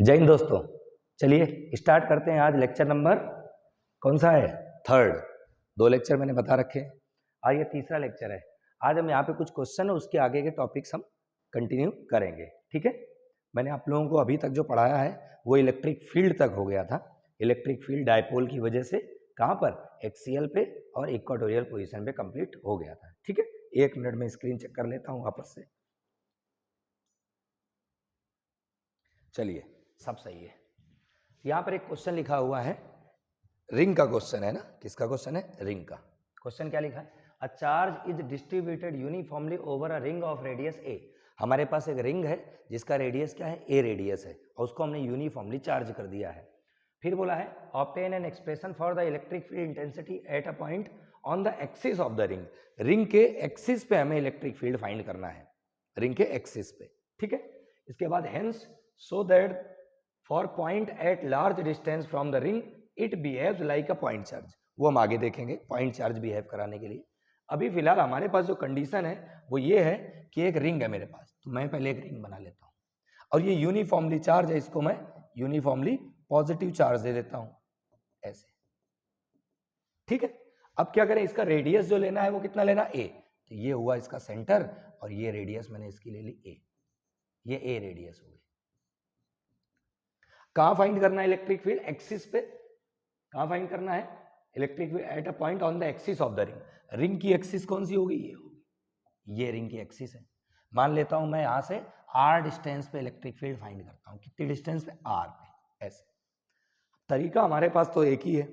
जय हिंद दोस्तों। चलिए स्टार्ट करते हैं। आज लेक्चर नंबर कौन सा है? थर्ड। 2 लेक्चर मैंने बता रखे हैं, आज ये तीसरा लेक्चर है। आज हम यहाँ पे कुछ क्वेश्चन है, उसके आगे के टॉपिक्स हम कंटिन्यू करेंगे। ठीक है, मैंने आप लोगों को अभी तक जो पढ़ाया है वो इलेक्ट्रिक फील्ड तक हो गया था। इलेक्ट्रिक फील्ड डायपोल की वजह से कहाँ पर? एक्सियल पे और इक्वाटोरियल पोजिशन पे कंप्लीट हो गया था। ठीक है, 1 मिनट में स्क्रीन चेक कर लेता हूँ वापस से। चलिए, सब सही है। यहाँ पर एक क्वेश्चन लिखा हुआ है, रिंग का क्वेश्चन है ना। किसका क्वेश्चन है? रिंग का। क्वेश्चन क्या लिखा है? A charge is distributed uniformly over a ring of radius A. हमारे पास एक रिंग है जिसका रेडियस क्या है? ए रेडियस है, और उसको हमने यूनिफॉर्मली चार्ज कर दिया है। फिर बोला है obtain an expression for the electric field intensity at a point on the axis of the ring. Ring के एक्सिस पे हमें इलेक्ट्रिक फील्ड फाइंड करना है, रिंग के एक्सिस पे। ठीक है, इसके बाद hence so that for point at large distance from the ring it behaves like a point charge. वो हम आगे देखेंगे पॉइंट चार्ज बिहेव कराने के लिए। अभी फिलहाल हमारे पास जो कंडीशन है वो ये है कि एक रिंग है मेरे पास, तो मैं पहले एक रिंग बना लेता हूँ, और ये यूनिफॉर्मली चार्ज है, इसको मैं यूनिफॉर्मली पॉजिटिव चार्ज दे देता हूँ ऐसे। ठीक है, अब क्या करें? इसका रेडियस जो लेना है वो कितना लेना? ए। तो ये हुआ इसका सेंटर, और ये रेडियस मैंने इसकी ले ली ए। ये ए रेडियस हो गई। कहां फाइंड करना है इलेक्ट्रिक फील्ड? एक्सिस पे। कहां फाइंड करना है electric field? At a point on the axis of the ring. Ring की एक्सिस कौन सी होगी? ये होगी, ये रिंग की एक्सिस है। मान लेता हूं मैं यहां से आर डिस्टेंस पे इलेक्ट्रिक फील्ड फाइंड करता हूं। कितनी डिस्टेंस पे? आर पे। ऐसे तरीका हमारे पास तो एक ही है,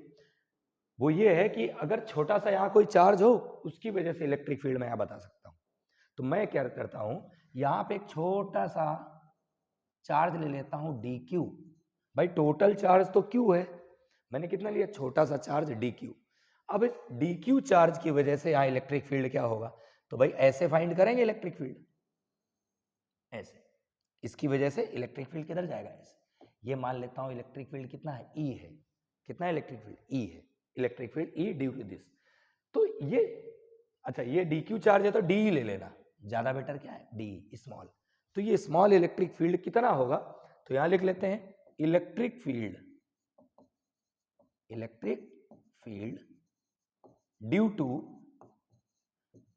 वो ये है कि अगर छोटा सा यहाँ कोई चार्ज हो, उसकी वजह से इलेक्ट्रिक फील्ड मैं यहाँ बता सकता हूँ। तो मैं क्या करता हूँ, यहाँ पे एक छोटा सा चार्ज ले लेता हूँ डी क्यू। भाई टोटल चार्ज तो क्यू है, मैंने कितना लिया? छोटा सा चार्ज डी क्यू। अब इस डी क्यू चार्ज की वजह से यहाँ इलेक्ट्रिक फील्ड क्या होगा? तो भाई ऐसे फाइंड करेंगे इलेक्ट्रिक फील्ड, ऐसे। इसकी वजह से इलेक्ट्रिक फील्ड किधर जाएगा? ऐसे। ये मान लेता हूँ इलेक्ट्रिक फील्ड कितना है? ई है। कितना है इलेक्ट्रिक फील्ड? ई है। Electric field E due to this. तो ये, अच्छा ये डी क्यू चार्ज है तो डी ले लेना, ज्यादा बेटर क्या है? D small. तो ये स्मॉल इलेक्ट्रिक फील्ड कितना होगा? तो यहां लिख लेते हैं electric field, electric field due to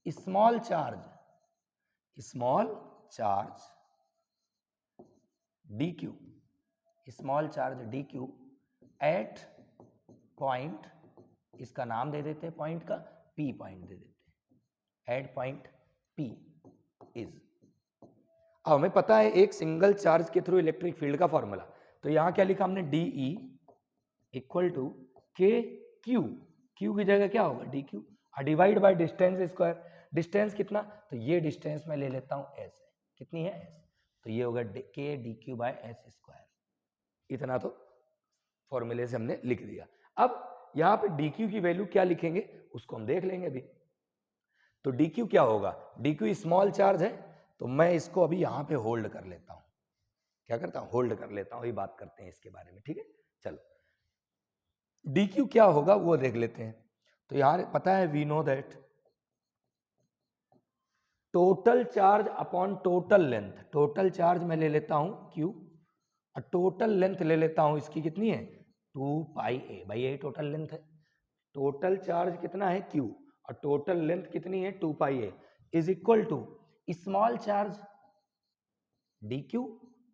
small charge, small charge D q, small charge D q at point, इसका नाम दे देते हैं पॉइंट का, पी पॉइंट दे देते हैं, एट पॉइंट पी इज। अब हमें पता है एक सिंगल चार्ज के थ्रू इलेक्ट्रिक फील्ड का फॉर्मूला, तो यहां क्या लिखा हमने? D E equal to K Q. Q की जगह क्या होगा? D Q, divide by distance square. Distance कितना? तो ये डिस्टेंस मैं ले लेता हूं एस है। कितनी है? एस। तो ये होगा के D Q by S square. इतना तो फॉर्मूले से हमने लिख दिया। अब यहां पे डी क्यू की वैल्यू क्या लिखेंगे उसको हम देख लेंगे अभी। तो डी क्यू क्या होगा? डी क्यू स्मॉल चार्ज है, तो मैं इसको अभी यहां पे होल्ड कर लेता हूं। क्या करता हूं? होल्ड कर लेता हूं। अभी बात करते हैं इसके बारे में। ठीक है, चलो डी क्यू क्या होगा वो देख लेते हैं। तो यहां पता है we know that total charge upon total length. Total charge मैं ले लेता हूं क्यू, और टोटल लेंथ ले लेता हूं इसकी कितनी है? 2 पाई ए। भाई यही टोटल लेंथ है। टोटल चार्ज कितना है? क्यू, और टोटल लेंथ कितनी है? 2 pi A is equal to small charge D Q,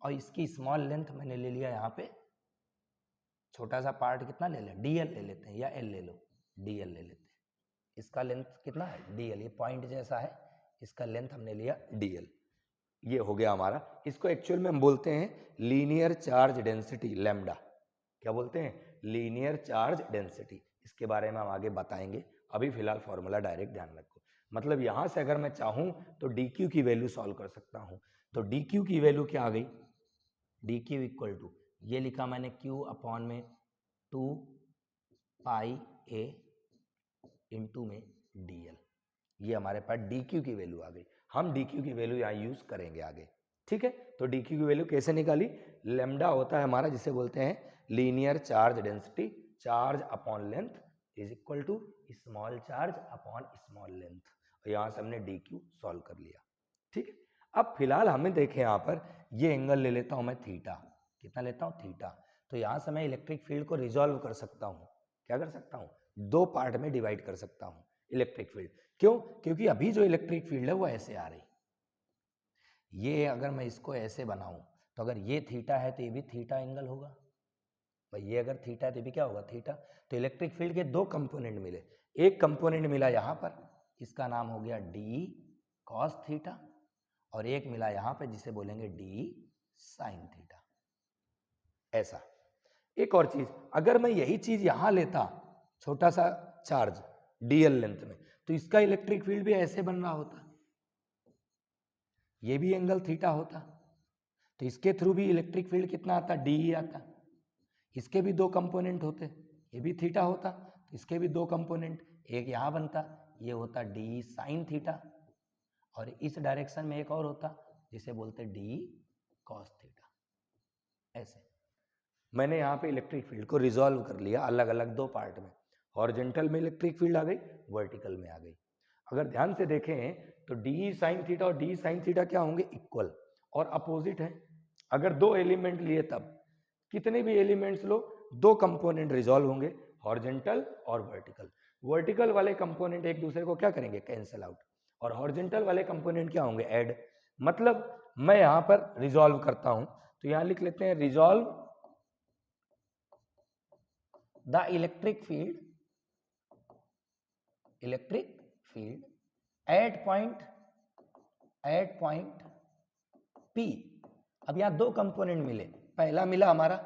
और इसकी स्मॉल लेंथ मैंने ले लिया यहाँ पे, छोटा सा पार्ट कितना ले लें? डीएल ले लेते हैं, या एल ले लो, डीएल ले लेते हैं। इसका लेंथ कितना है? डीएल। ये पॉइंट जैसा है, इसका लेंथ हमने लिया डीएल। ये हो गया हमारा। इसको एक्चुअल में हम बोलते हैं लीनियर चार्ज डेंसिटी, लैम्डा। क्या बोलते हैं? Linear charge density. इसके बारे में हम आगे बताएंगे, अभी फिलहाल फॉर्मूला डायरेक्ट ध्यान रखो। मतलब यहां से अगर मैं चाहूं तो डी क्यू की वैल्यू सॉल्व कर सकता हूं। तो डी क्यू की वैल्यू क्या आ गई? डी क्यू इक्वल टू, ये लिखा मैंने क्यू अपॉन में 2 पाई ए इंटू में डीएल। ये हमारे पास डी क्यू की वैल्यू आ गई। हम डी क्यू की वैल्यू यहाँ यूज करेंगे आगे। ठीक है, तो डी क्यू की वैल्यू कैसे निकाली? लेमडा होता है हमारा, जिसे बोलते हैं linear charge density, charge upon length is equal to small charge upon small length. और यहाँ से हमने डी क्यू सॉल्व कर लिया। ठीक है, अब फिलहाल हमें देखें यहाँ पर ये एंगल ले लेता हूं मैं थीटा। कितना लेता हूँ, थीटा। तो यहाँ से मैं इलेक्ट्रिक फील्ड को रिजॉल्व कर सकता हूँ। क्या कर सकता हूँ, दो पार्ट में डिवाइड कर सकता हूँ इलेक्ट्रिक फील्ड। क्यों, क्योंकि अभी जो इलेक्ट्रिक फील्ड है वो ऐसे आ रही, ये अगर मैं इसको ऐसे बनाऊं तो अगर ये थीटा है तो ये भी थीटा एंगल होगा भाई, ये अगर थीटा है तो भी क्या होगा, थीटा। तो इलेक्ट्रिक फील्ड के दो कंपोनेंट मिले, एक कंपोनेंट मिला यहाँ पर, इसका नाम हो गया डी कॉस थीटा, और एक मिला यहाँ पे जिसे बोलेंगे डी साइन थीटा। ऐसा। एक और चीज, अगर मैं यही चीज यहां लेता, छोटा सा चार्ज डीएल लेंथ में, तो इसका इलेक्ट्रिक फील्ड भी ऐसे बन रहा होता, ये भी एंगल थीटा होता, तो इसके थ्रू भी इलेक्ट्रिक फील्ड कितना आता, डी आता। इसके भी दो कंपोनेंट होते, ये भी थीटा होता, तो इसके भी दो कंपोनेंट, एक यहां बनता, ये होता डी साइन थीटा, और इस डायरेक्शन में एक और होता जिसे बोलते डी कॉस थीटा। ऐसे मैंने यहाँ पे इलेक्ट्रिक फील्ड को रिजॉल्व कर लिया अलग अलग दो पार्ट में, हॉरिजॉन्टल में इलेक्ट्रिक फील्ड आ गई, वर्टिकल में आ गई। अगर ध्यान से देखें तो डी साइन थीटा और डी साइन थीटा क्या होंगे, इक्वल और अपोजिट है। अगर दो एलिमेंट लिए तब, कितने भी एलिमेंट्स लो, दो कंपोनेंट रिजॉल्व होंगे, हॉरिजॉन्टल और वर्टिकल। वर्टिकल वाले कंपोनेंट एक दूसरे को क्या करेंगे, कैंसिल आउट, और हॉरिजॉन्टल वाले कंपोनेंट क्या होंगे, ऐड। मतलब मैं यहां पर रिजॉल्व करता हूं, तो यहां लिख लेते हैं resolve the electric field at point P। अब यहां दो कंपोनेंट मिले, पहला मिला हमारा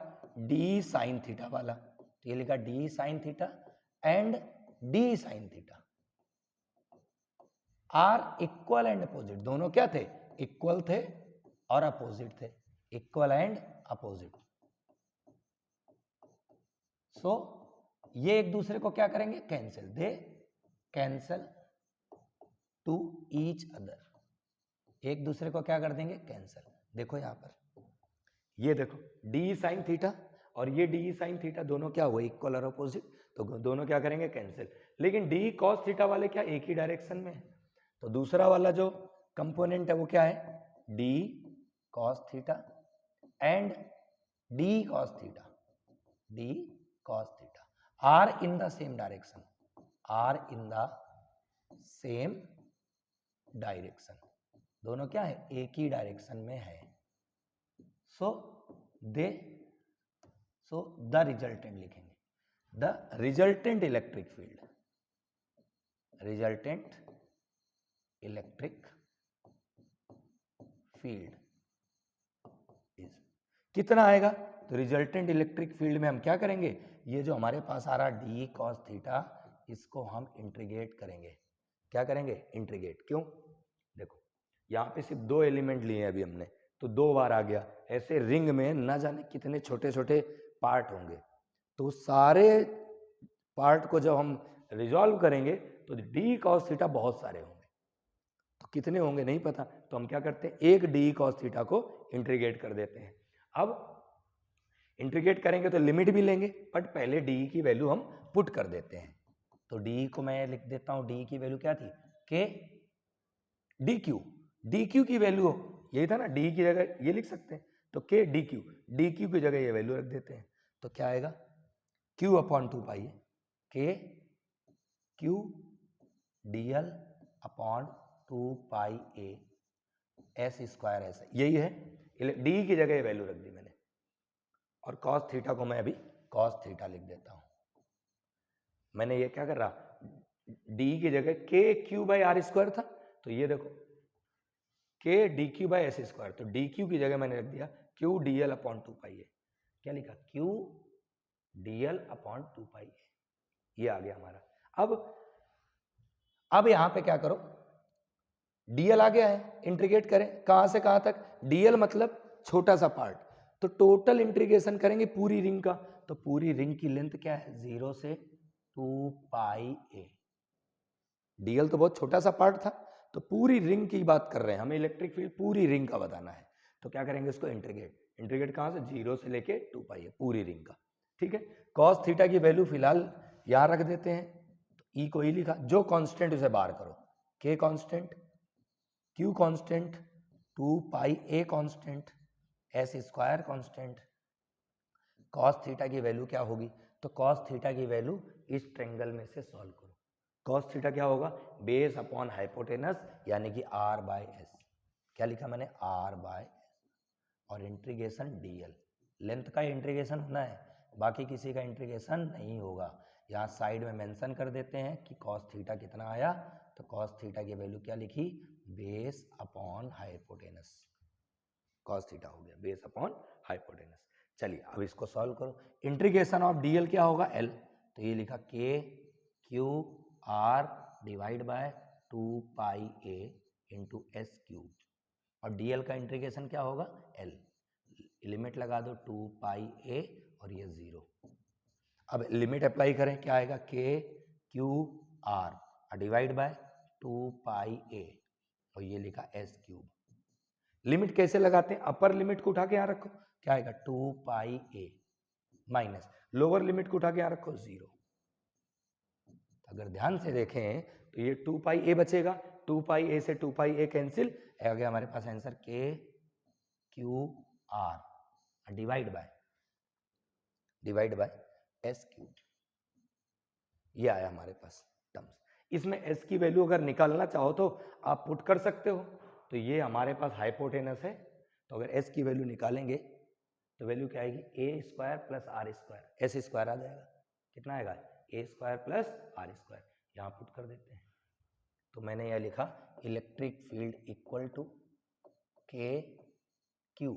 d साइन थीटा वाला, तो ये लिखा d sine theta and d sine theta are equal and opposite. दोनों क्या थे, इक्वल थे और अपोजिट थे, इक्वल एंड अपोजिट। सो ये एक दूसरे को क्या करेंगे, कैंसिल, दे कैंसल टू ईच अदर, एक दूसरे को क्या कर देंगे, कैंसिल। देखो यहां पर, ये देखो डी साइन थीटा और ये डी साइन थीटा दोनों क्या हुए, इक्वल और अपोजिट, तो दोनों क्या करेंगे, कैंसिल। लेकिन डी कॉस थीटा वाले क्या एक ही डायरेक्शन में है, तो दूसरा वाला जो कंपोनेंट है वो क्या है, d cos theta and d cos theta, d cos theta are in the same direction, are in the same direction, दोनों क्या है, एक ही डायरेक्शन में है। सो द रिजल्टेंट लिखेंगे, the resultant electric field, resultant electric field is कितना आएगा, तो रिजल्टेंट इलेक्ट्रिक फील्ड में हम क्या करेंगे, ये जो हमारे पास आ रहा डी कॉस थीटा, इसको हम इंटीग्रेट करेंगे। क्या करेंगे, इंटीग्रेट। क्यों, देखो यहाँ पे सिर्फ दो एलिमेंट लिए अभी हमने, तो दो बार आ गया, ऐसे रिंग में ना जाने कितने छोटे छोटे पार्ट होंगे, तो सारे पार्ट को जब हम रिजॉल्व करेंगे तो डी कॉस थीटा बहुत सारे होंगे, तो कितने होंगे नहीं पता, तो हम क्या करते हैं, एक डी कॉस थीटा को इंटीग्रेट कर देते हैं। अब इंटीग्रेट करेंगे तो लिमिट भी लेंगे, बट पहले डी की वैल्यू हम पुट कर देते हैं। तो डी को मैं लिख देता हूं, डी की वैल्यू क्या थी, के डी क्यू, डी क्यू की वैल्यू यही था ना, डी की जगह ये लिख सकते हैं, तो के डी क्यू की जगह ये वैल्यू रख देते हैं, तो क्या आएगा, क्यू अपॉन 2 पाई के Q D L upon 2 pi A S square, ऐसा यही है, डी की जगह ये वैल्यू रख दी मैंने, और कॉस थीटा को मैं अभी कॉस थीटा लिख देता हूं। मैंने ये क्या कर रहा, डी की जगह के क्यू बाई आर स्क्वायर था, तो ये देखो के D Q by S square, तो डी क्यू की जगह मैंने रख दिया Q D L upon 2 pi ए, क्या लिखा, Q D L upon 2 pi ए, ये आ गया हमारा। अब यहां पे क्या करो, डीएल आ गया है, इंटीग्रेट करें, कहां से कहां तक, डीएल मतलब छोटा सा पार्ट, तो टोटल इंटीग्रेशन करेंगे पूरी रिंग का, तो पूरी रिंग की लेंथ क्या है, 0 से 2 पाई ए। डीएल तो बहुत छोटा सा पार्ट था, तो पूरी रिंग की बात कर रहे हैं, हमें इलेक्ट्रिक फील्ड पूरी रिंग का बताना है, तो क्या करेंगे इसको इंटीग्रेट कहां से, 0 से लेके 2 पाई ए पूरी रिंग का, ठीक है। कॉस थीटा की वैल्यू फिलहाल यहां रख देते हैं, तो ई को ई लिखा, जो कांस्टेंट उसे बाहर करो, के constant, Q constant, 2 pi a constant, S square constant, cos theta की वैल्यू क्या होगी, तो कॉस थीटा की वैल्यू इस ट्रायंगल में से सॉल्व करो। कॉस थीटा क्या होगा, बेस अपॉन हाइपोटेनस यानी कि r बाय एस। क्या लिखा मैंने, r बाय और इंटीग्रेशन dl, लेंथ का इंटीग्रेशन होना है, बाकी किसी का इंटीग्रेशन नहीं होगा। यहाँ साइड में मेंशन कर देते हैं कि कॉस थीटा कितना आया, तो कॉस थीटा की वैल्यू क्या लिखी, base upon hypotenuse. Cos theta हो गया बेस अपॉन हाइपोटेनस। चलिए अब इसको सॉल्व करो। इंटीग्रेशन ऑफ डीएल क्या होगा, एल, तो ये लिखा के Q R divide by 2 pi A into S cube, और डीएल का इंटीग्रेशन क्या होगा, एल, लिमिट लगा दो 2 पाई ए और ये 0। अब लिमिट अप्लाई करें, क्या आएगा, के Q R divide by 2 pi ए और ये लिखा एस क्यूब। लिमिट कैसे लगाते हैं, अपर लिमिट को उठा के यहाँ रखो, क्या आएगा 2 पाई ए माइनस लोअर लिमिट को उठा के यहाँ रखो 0। अगर ध्यान से देखें तो ये 2 पाई ए बचेगा, 2 पाई ए से 2 पाई ए कैंसिल, आ गया हमारे पास आंसर के Q R divide by S cube. ये आया हमारे पास टर्म्स। इसमें एस की वैल्यू अगर निकालना चाहो तो आप पुट कर सकते हो, तो ये हमारे पास हाइपोटेनस है, तो अगर एस की वैल्यू निकालेंगे तो वैल्यू क्या आएगी, A square plus are square, S square आ जाएगा, कितना आएगा, A square plus are square, यहाँ पुट कर देते हैं। तो मैंने यह लिखा electric field equal to K Q,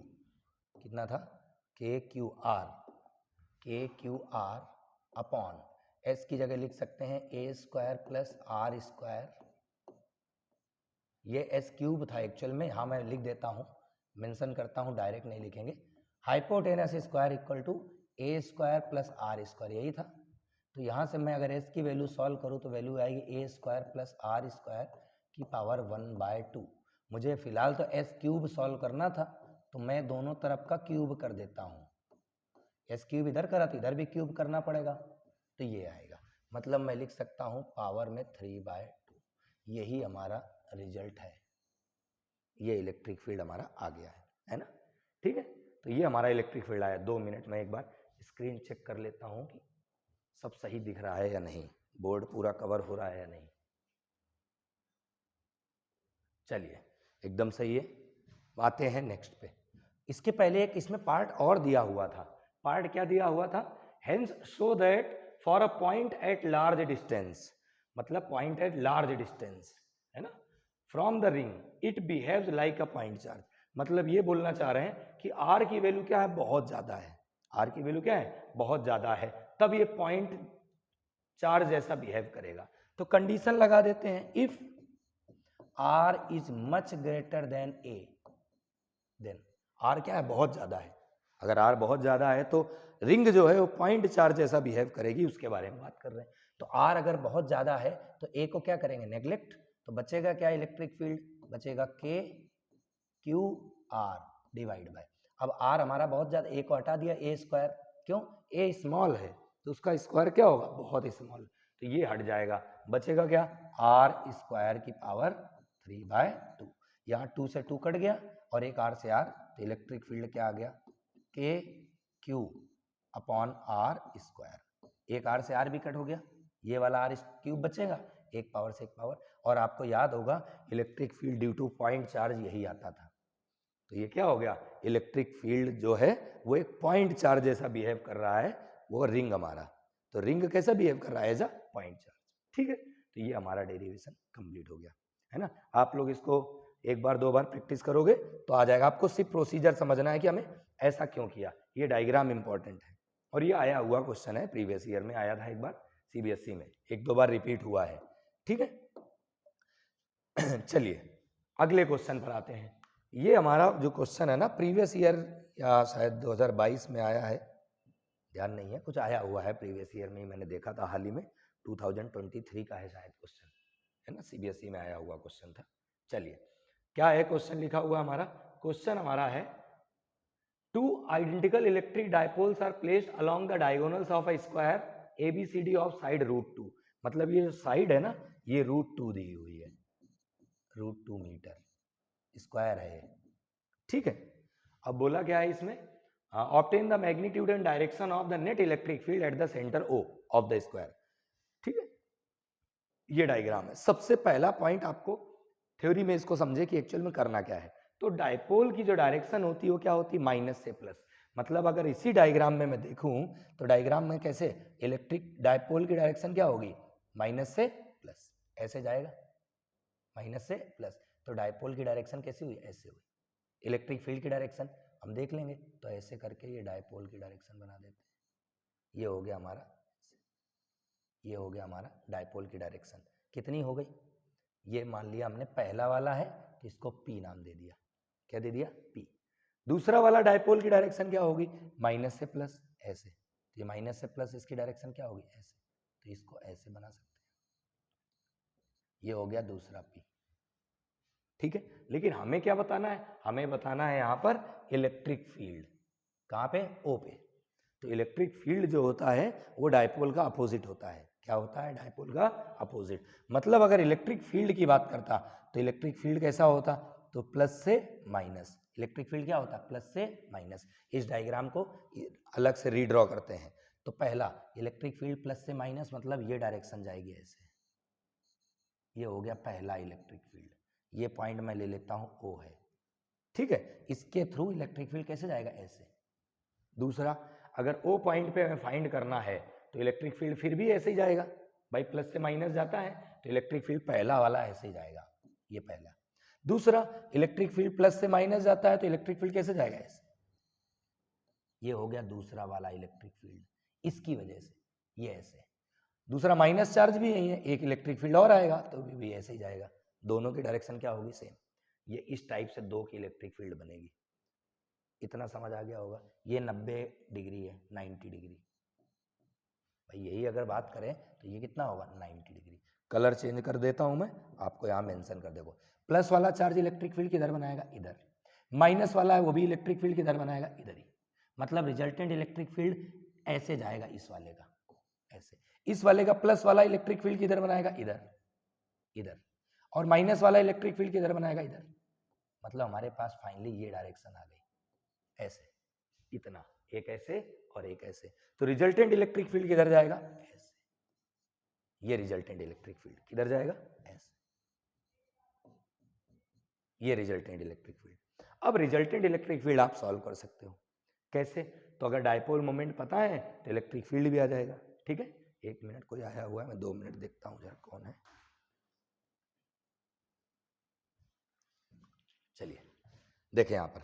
कितना था, k Q R upon S की जगह लिख सकते हैं ए स्क्वायर प्लस आर स्क्वायर, ये एस क्यूब था एक्चुअल में, हाँ मैं लिख देता हूँ, मेंशन करता हूँ, डायरेक्ट नहीं लिखेंगे। Hypotenuse square equal to a square plus are square, यही था। तो यहाँ से मैं अगर एस की वैल्यू सॉल्व करूँ तो वैल्यू आएगी A square plus are square की पावर 1/2। मुझे फिलहाल तो एस क्यूब सॉल्व करना था, तो मैं दोनों तरफ का क्यूब कर देता हूँ, एस क्यूब इधर करा तो इधर भी क्यूब करना पड़ेगा, तो ये आएगा, मतलब मैं लिख सकता हूँ पावर में 3/2। यही हमारा रिजल्ट है, ये इलेक्ट्रिक फील्ड हमारा आ गया है ना, ठीक है। तो ये हमारा इलेक्ट्रिक फील्ड आया। 2 मिनट में एक बार स्क्रीन चेक कर लेता हूँ कि सब सही दिख रहा है या नहीं, बोर्ड पूरा कवर हो रहा है या नहीं। चलिए एकदम सही है। आते हैं नेक्स्ट पे। इसके पहले एक इसमें पार्ट और दिया हुआ था। पार्ट क्या दिया हुआ था, hence show that for a point at large distance, मतलब पॉइंट एट लार्ज डिस्टेंस है ना, from the ring it behaves like a point charge. मतलब ये बोलना चाह रहे हैं कि आर की वैल्यू क्या है, बहुत ज्यादा है, आर की वैल्यू क्या है, बहुत ज्यादा है, तब ये पॉइंट चार्ज जैसा बिहेव करेगा। तो कंडीशन लगा देते हैं, if r is much greater than a, then r क्या है, बहुत ज्यादा है। अगर आर बहुत ज्यादा है तो रिंग जो है वो पॉइंट चार्ज जैसा बिहेव करेगी, उसके बारे में बात कर रहे हैं। तो आर अगर बहुत ज्यादा है तो ए को क्या करेंगे, नेग्लेक्ट, तो बचेगा क्या, इलेक्ट्रिक फील्ड बचेगा के क्यू आर डिवाइड बाय, अब आर हमारा बहुत ज्यादा, ए को हटा दिया, ए स्क्वायर, क्यों, ए स्मॉल है तो उसका स्क्वायर क्या होगा, बहुत स्मॉल, तो ये हट जाएगा, बचेगा क्या, आर स्क्वायर की पावर 3/2। यहाँ 2 से 2 कट गया और एक आर से आर, तो इलेक्ट्रिक फील्ड क्या आ गया, k Q upon are square, एक आर से आर भी कट हो गया, ये वाला आर क्यूब बचेगा, एक पावर से एक पावर। और आपको याद होगा electric field due two point charge यही आता था, तो ये क्या हो गया, इलेक्ट्रिक फील्ड जो है वो एक पॉइंट चार्ज जैसा बिहेव कर रहा है, वो रिंग हमारा, तो रिंग कैसा बिहेव कर रहा है, एज अ पॉइंट चार्ज, ठीक है। तो ये हमारा डेरिवेशन कंप्लीट हो गया है ना। आप लोग इसको एक बार 2 बार प्रैक्टिस करोगे तो आ जाएगा, आपको सिर्फ प्रोसीजर समझना है कि हमें ऐसा क्यों किया, ये डायग्राम इंपॉर्टेंट है। और ये आया हुआ क्वेश्चन है, प्रीवियस ईयर में आया था एक बार सीबीएसई में, 1-2 बार रिपीट हुआ है, ठीक है। चलिए अगले क्वेश्चन पर आते हैं। ये हमारा जो क्वेश्चन है ना, प्रीवियस ईयर या शायद 2022 में आया है, ध्यान नहीं है, कुछ आया हुआ है प्रीवियस ईयर में, मैंने देखा था हाल ही में, 2023 का है शायद क्वेश्चन, है ना, सीबीएसई में आया हुआ क्वेश्चन था। चलिए क्या है क्वेश्चन लिखा हुआ हमारा, क्वेश्चन हमारा है, 2 identical electric dipoles are placed along the diagonals of a square ABCD of side √2, मतलब ये साइड है ना, ये √2 दी हुई है, √2 मीटर स्क्वायर है, ठीक है। अब बोला क्या है इसमें, obtain the magnitude and direction of the net electric field at the centre O of the square. ठीक है, ये डायग्राम है। सबसे पहला पॉइंट आपको थ्योरी में इसको समझे कि एक्चुअल में करना क्या है। तो डायपोल की जो डायरेक्शन होती है वो क्या होती है, माइनस से प्लस। मतलब अगर इसी डायग्राम में मैं देखूं तो डायग्राम में कैसे इलेक्ट्रिक डायपोल की डायरेक्शन क्या होगी, माइनस से प्लस, ऐसे जाएगा माइनस से प्लस। तो डायपोल की डायरेक्शन कैसी हुई, ऐसे हुई। इलेक्ट्रिक फील्ड की डायरेक्शन हम देख लेंगे, तो ऐसे करके ये डायपोल की डायरेक्शन बना देते हैं। ये हो गया हमारा, ये हो गया हमारा डायपोल की डायरेक्शन। कितनी हो गई, ये मान लिया हमने पहला वाला है तो इसको P नाम दे दिया। क्या दे दिया, P। दूसरा वाला डायपोल की डायरेक्शन क्या होगी, माइनस से प्लस, ऐसे। तो ये माइनस से प्लस, इसकी डायरेक्शन क्या होगी, ऐसे। तो इसको ऐसे बना सकते हैं। ये हो गया दूसरा P। ठीक है, लेकिन हमें क्या बताना है, हमें बताना है यहाँ पर इलेक्ट्रिक फील्ड। कहाँ पे, O पे। तो इलेक्ट्रिक फील्ड जो होता है वो डायपोल का अपोजिट होता है। क्या होता है, डायपोल का अपोजिट। मतलब अगर इलेक्ट्रिक फील्ड की बात करता तो इलेक्ट्रिक फील्ड कैसा होता, तो प्लस से माइनस। इलेक्ट्रिक फील्ड क्या होता है, प्लस से माइनस। इस डायग्राम को अलग से रीड्रॉ करते हैं। तो पहला इलेक्ट्रिक फील्ड प्लस से माइनस, मतलब ये डायरेक्शन जाएगी ऐसे। ये हो गया पहला इलेक्ट्रिक फील्ड। ये पॉइंट मैं ले लेता हूं O है। ठीक है, इसके थ्रू इलेक्ट्रिक फील्ड कैसे जाएगा, ऐसे। दूसरा, अगर O पॉइंट पे हमें फाइंड करना है तो इलेक्ट्रिक फील्ड फिर भी ऐसे ही जाएगा भाई, प्लस से माइनस जाता है तो इलेक्ट्रिक फील्ड पहला वाला ऐसे ही जाएगा, ये पहला। दूसरा, इलेक्ट्रिक फील्ड प्लस से माइनस जाता है तो इलेक्ट्रिक फील्ड कैसे जाएगा, ऐसे। ये हो गया दूसरा वाला इलेक्ट्रिक फील्ड, इसकी वजह से ये ऐसे। दूसरा, माइनस चार्ज भी यही है, एक इलेक्ट्रिक फील्ड और आएगा तो भी ऐसे ही जाएगा। दोनों की डायरेक्शन क्या होगी, सेम। ये इस टाइप से दो की इलेक्ट्रिक फील्ड बनेगी। इतना समझ आ गया होगा। ये 90 डिग्री है, 90 डिग्री भाई, यही अगर बात करें तो ये कितना होगा, 90 डिग्री। कलर चेंज कर देता हूं मैं, आपको यहाँ मेंशन कर देखो। प्लस वाला चार्ज इलेक्ट्रिक फील्ड किधर बनाएगा, इधर। माइनस वाला है वो भी इलेक्ट्रिक फील्ड किधर बनाएगा, इधर ही। मतलब रिजल्टेंट इलेक्ट्रिक फील्ड ऐसे जाएगा, इस वाले का ऐसे। इस वाले का प्लस वाला इलेक्ट्रिक फील्ड किधर बनाएगा, इधर इधर। और माइनस वाला इलेक्ट्रिक फील्ड किधर बनाएगा, इधर। मतलब हमारे पास फाइनली ये डायरेक्शन आ गई, ऐसे। इतना, एक ऐसे और एक ऐसे। तो रिजल्टेंट इलेक्ट्रिक फील्ड किधर जाएगा, ऐसे। ये रिजल्टेंट इलेक्ट्रिक फील्ड किधर जाएगा, ऐसे। ये रिजल्टेंट इलेक्ट्रिक फील्ड। अब रिजल्टेंट इलेक्ट्रिक फील्ड आप सॉल्व कर सकते हो। कैसे, तो अगर डायपोल मोमेंट पता है तो इलेक्ट्रिक फील्ड भी आ जाएगा। ठीक है, एक मिनट, कोई आया हुआ है, मैं 2 मिनट देखता हूं जरा कौन है। चलिए देखें यहाँ पर,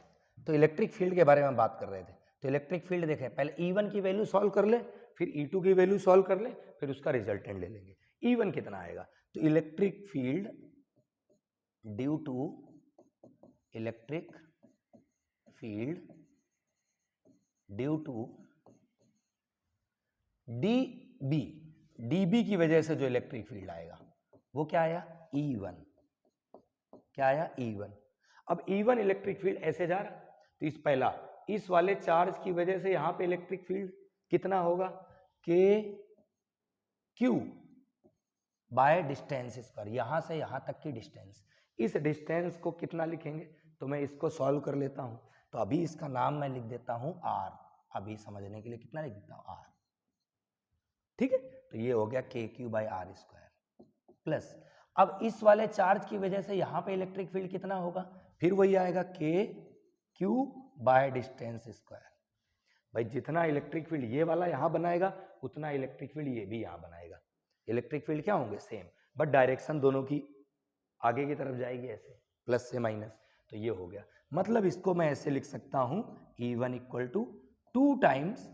तो इलेक्ट्रिक फील्ड के बारे में बात कर रहे थे। तो इलेक्ट्रिक फील्ड देखें, पहले E1 की वैल्यू सॉल्व कर ले, फिर E2 की वैल्यू सॉल्व कर ले, फिर उसका रिजल्टेंट ले लेंगे। E1 कितना आएगा, तो electric field due to electric field due to dB, dB की वजह से जो इलेक्ट्रिक फील्ड आएगा वो क्या आया, E1। क्या आया, E1। अब E1 इलेक्ट्रिक फील्ड ऐसे जा रहा, तो इस पहला, इस वाले चार्ज की वजह से यहां पे इलेक्ट्रिक फील्ड कितना होगा, के क्यू बाय डिस्टेंस स्क्वायर, यहां से यहां तक की डिस्टेंस। इस डिस्टेंस को कितना लिखेंगे, तो मैं इसको सॉल्व कर लेता हूं। तो अभी इसका नाम मैं लिख देता हूं R, अभी समझने के लिए कितना लिख देता हूं, R। ठीक है, तो ये हो गया k q by r square plus. अब इस वाले चार्ज की वजह से यहां पे इलेक्ट्रिक फील्ड कितना होगा, फिर वही आएगा के क्यू बाय डिस्टेंस स्क्वायर। भाई जितना इलेक्ट्रिक फील्ड ये वाला यहां बनाएगा उतना इलेक्ट्रिक फील्ड ये भी यहां बनाएगा। इलेक्ट्रिक फील्ड क्या होंगे, सेम, बट डायरेक्शन दोनों की आगे की तरफ जाएगी, ऐसे प्लस से माइनस। तो ये हो गया, मतलब इसको मैं ऐसे लिख सकता हूं, E1 इक्वल टू 2 टाइम्स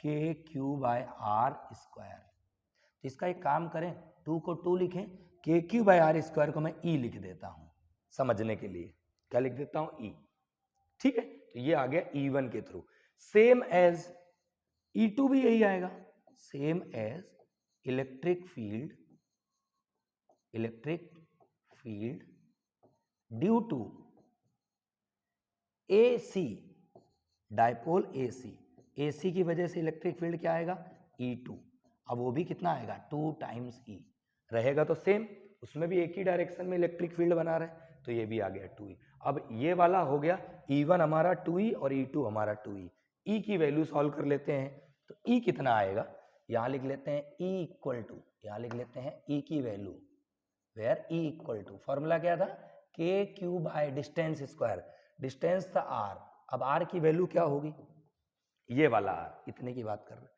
के क्यू बाय आर स्क्वायर। तो इसका एक काम करें, 2 को 2 लिखें, के क्यू बाय आर स्क्वायर को मैं E लिख देता हूं समझने के लिए। क्या लिख देता हूं, E। ठीक है, तो ये आ गया E1 के थ्रू। सेम एज E2 भी यही आएगा, same as electric field due to AC, dipole AC की वजह से इलेक्ट्रिक फील्ड क्या आएगा, E2। अब वो भी कितना आएगा, 2 टाइम्स E रहेगा, तो सेम, उसमें भी एक ही डायरेक्शन में इलेक्ट्रिक फील्ड बना रहे, तो ये भी आ गया 2E। अब ये वाला हो गया, E1 हमारा 2E और E2 हमारा 2E। ई की वैल्यू सॉल्व कर लेते हैं। तो ई कितना आएगा, यहाँ लिख लेते हैं ई इक्वल टू, यहाँ लिख लेते हैं ई की value, where E equal to, formula क्या था, k q by distance square, distance था आर, अब आर की वैल्यू क्या होगी, ये वाला आर, इतने की बात कर रहे हैं।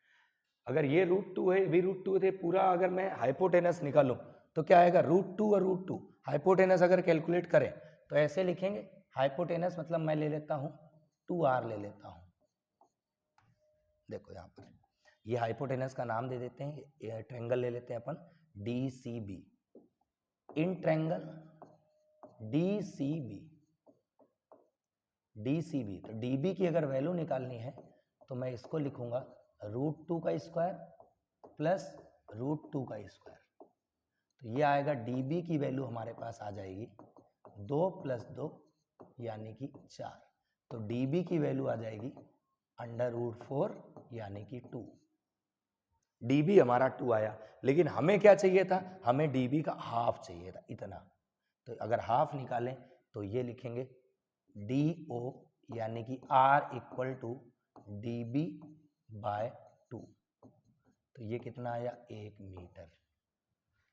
अगर ये √2 है, भी √2 थे, पूरा अगर मैं हाइपोटेनस निकालूं तो क्या आएगा, √2 और √2, हाइपोटेनस अगर कैलकुलेट करें तो ऐसे लिखेंगे, हाइपोटेनस मतलब मैं ले लेता हूं 2r ले लेता हूं, देखो यहाँ पर ये हाइपोटेनस का नाम दे देते हैं, ये ट्रायंगल ले लेते हैं अपन DCB, इन ट्रायंगल DCB, तो DB की अगर वैल्यू निकालनी है तो मैं इसको लिखूंगा √2 का स्क्वायर प्लस √2 का स्क्वायर, तो ये आएगा DB की वैल्यू हमारे पास आ जाएगी 2 + 2 यानी कि 4, तो DB की वैल्यू आ जाएगी √4 यानी कि 2। DB हमारा 2 आया, लेकिन हमें क्या चाहिए था, हमें DB का हाफ चाहिए था, इतना, तो अगर हाफ निकालें तो ये लिखेंगे DO यानी कि R equal to DB by 2, तो ये कितना आया 1 मीटर,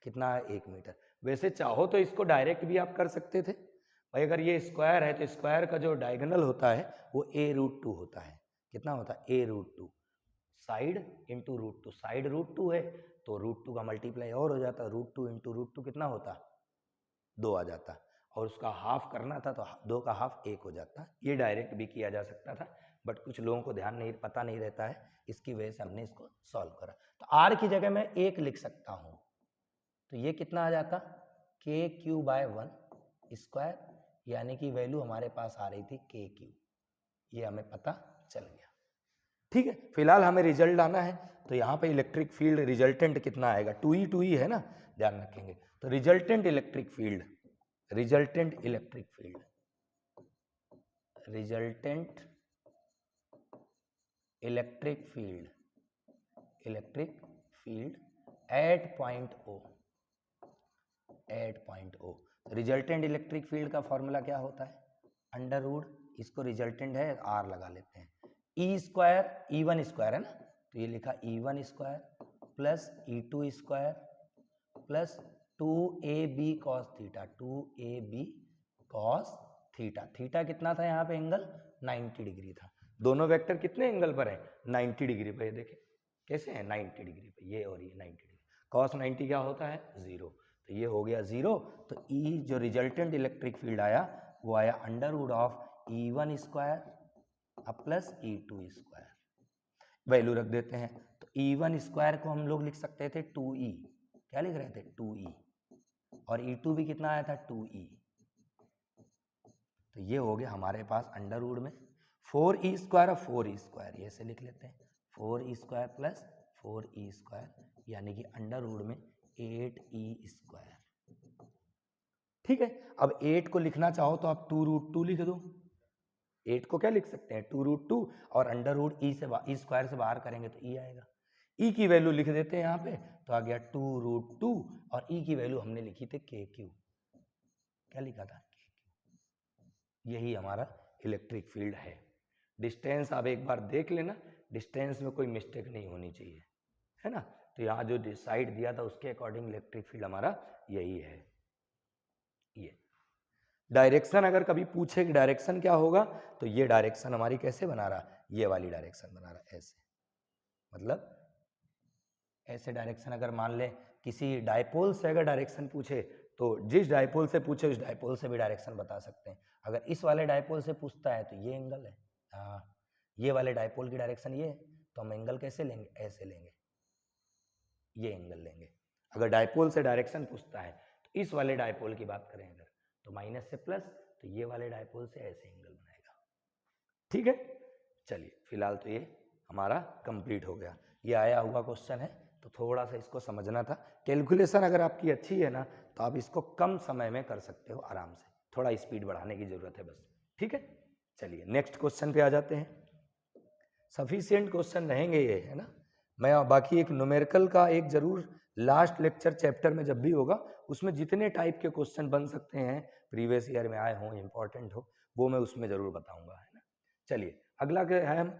कितना है 1 मीटर। वैसे चाहो तो इसको डायरेक्ट भी आप कर सकते थे भाई, अगर ये स्क्वायर है तो स्क्वायर का जो डायगोनल होता है वो a√2 होता है, कितना होता है a√2, साइड इंटू √2, साइड √2 है तो √2 का मल्टीप्लाई और हो जाता, √2 इंटू √2 कितना होता 2 आ जाता, और उसका हाफ करना था तो 2 का हाफ 1 हो जाता, ये डायरेक्ट भी किया जा सकता था, बट कुछ लोगों को ध्यान नहीं, पता नहीं रहता है, इसकी वजह से हमने इसको सॉल्व करा। तो आर की जगह मैं 1 लिख सकता हूं, तो ये कितना आ जाता KQ/1 स्क्वायर, यानी कि वैल्यू हमारे पास आ रही थी KQ, ये हमें पता चल गया। ठीक है, फिलहाल हमें रिजल्ट आना है, तो यहाँ पे इलेक्ट्रिक फील्ड रिजल्टेंट कितना आएगा, 2E है ना, ध्यान रखेंगे, तो resultant electric field, resultant electric field, resultant electric field, electric field at point O, at point O, resultant electric field का फॉर्मूला क्या होता है, √ इसको रिजल्टेंट है R लगा लेते हैं, E² E1² है ना, तो ये लिखा E1² plus E2² plus 2AB cos theta, 2AB cos theta, theta कितना था यहाँ पे एंगल 90 डिग्री था, दोनों वेक्टर कितने एंगल पर है 90 डिग्री पर, देखें कैसे है 90 डिग्री पर, ये और ये 90 डिग्री, cos 90 क्या होता है 0, तो ये हो गया 0, तो E जो रिजल्टेंट इलेक्ट्रिक फील्ड आया वो आया √E1² प्लस E2², वैल्यू रख देते हैं, तो E1² को हम लोग लिख सकते थे 2E, क्या लिख रहे थे 2E, और E2 भी कितना आया था 2E, तो ये हो गया हमारे पास √ में 4E² और 4E², ये से लिख लेते हैं 4E² प्लस 4E² यानी कि √ में 8E²। ठीक है, अब 8 को लिखना चाहो तो आप 2√2 लिख दो, 8 को क्या लिख सकते हैं 2√2, और √E² से बाहर करेंगे तो E आएगा, E की वैल्यू लिख देते हैं यहाँ पे, तो आ गया 2√2, और E की वैल्यू हमने लिखी थी KQ, क्या लिखा था KQ, यही हमारा इलेक्ट्रिक फील्ड है। डिस्टेंस आप एक बार देख लेना, डिस्टेंस में कोई मिस्टेक नहीं होनी चाहिए, है ना, तो यहाँ जो साइड दिया था उसके अकॉर्डिंग इलेक्ट्रिक फील्ड हमारा यही है। ये डायरेक्शन अगर कभी पूछे कि डायरेक्शन क्या होगा, तो ये डायरेक्शन हमारी कैसे बना रहा, ये वाली डायरेक्शन बना रहा, ऐसे, मतलब ऐसे डायरेक्शन, अगर मान ले किसी डायपोल से अगर डायरेक्शन पूछे तो जिस डायपोल से पूछे उस डायपोल से भी डायरेक्शन बता सकते हैं, अगर इस वाले डायपोल से पूछता है तो ये एंगल है, हाँ ये वाले डायपोल की डायरेक्शन ये है, तो हम एंगल कैसे लेंगे, ऐसे लेंगे, ये एंगल लेंगे। अगर डायपोल से डायरेक्शन पूछता है तो इस वाले डायपोल की बात करें अगर, तो माइनस से प्लस, तो ये वाले डायपोल से ऐसे एंगल बनाएगा। ठीक है, चलिए फिलहाल तो ये हमारा कंप्लीट हो गया, ये आया हुआ क्वेश्चन है, तो थोड़ा सा इसको समझना था, कैलकुलेशन अगर आपकी अच्छी है ना तो आप इसको कम समय में कर सकते हो आराम से, थोड़ा स्पीड बढ़ाने की जरूरत है बस। ठीक है, चलिए नेक्स्ट क्वेश्चन पे आ जाते हैं, सफिशिएंट क्वेश्चन रहेंगे ये, है ना, मैं बाकी एक न्यूमेरिकल का एक जरूर लास्ट लेक्चर चैप्टर में जब भी होगा उसमें जितने टाइप के क्वेश्चन बन सकते हैं प्रीवियस ईयर में आए हों, इंपॉर्टेंट हो, वो मैं उसमें जरूर बताऊंगा, है ना। चलिए अगला क्या है, हम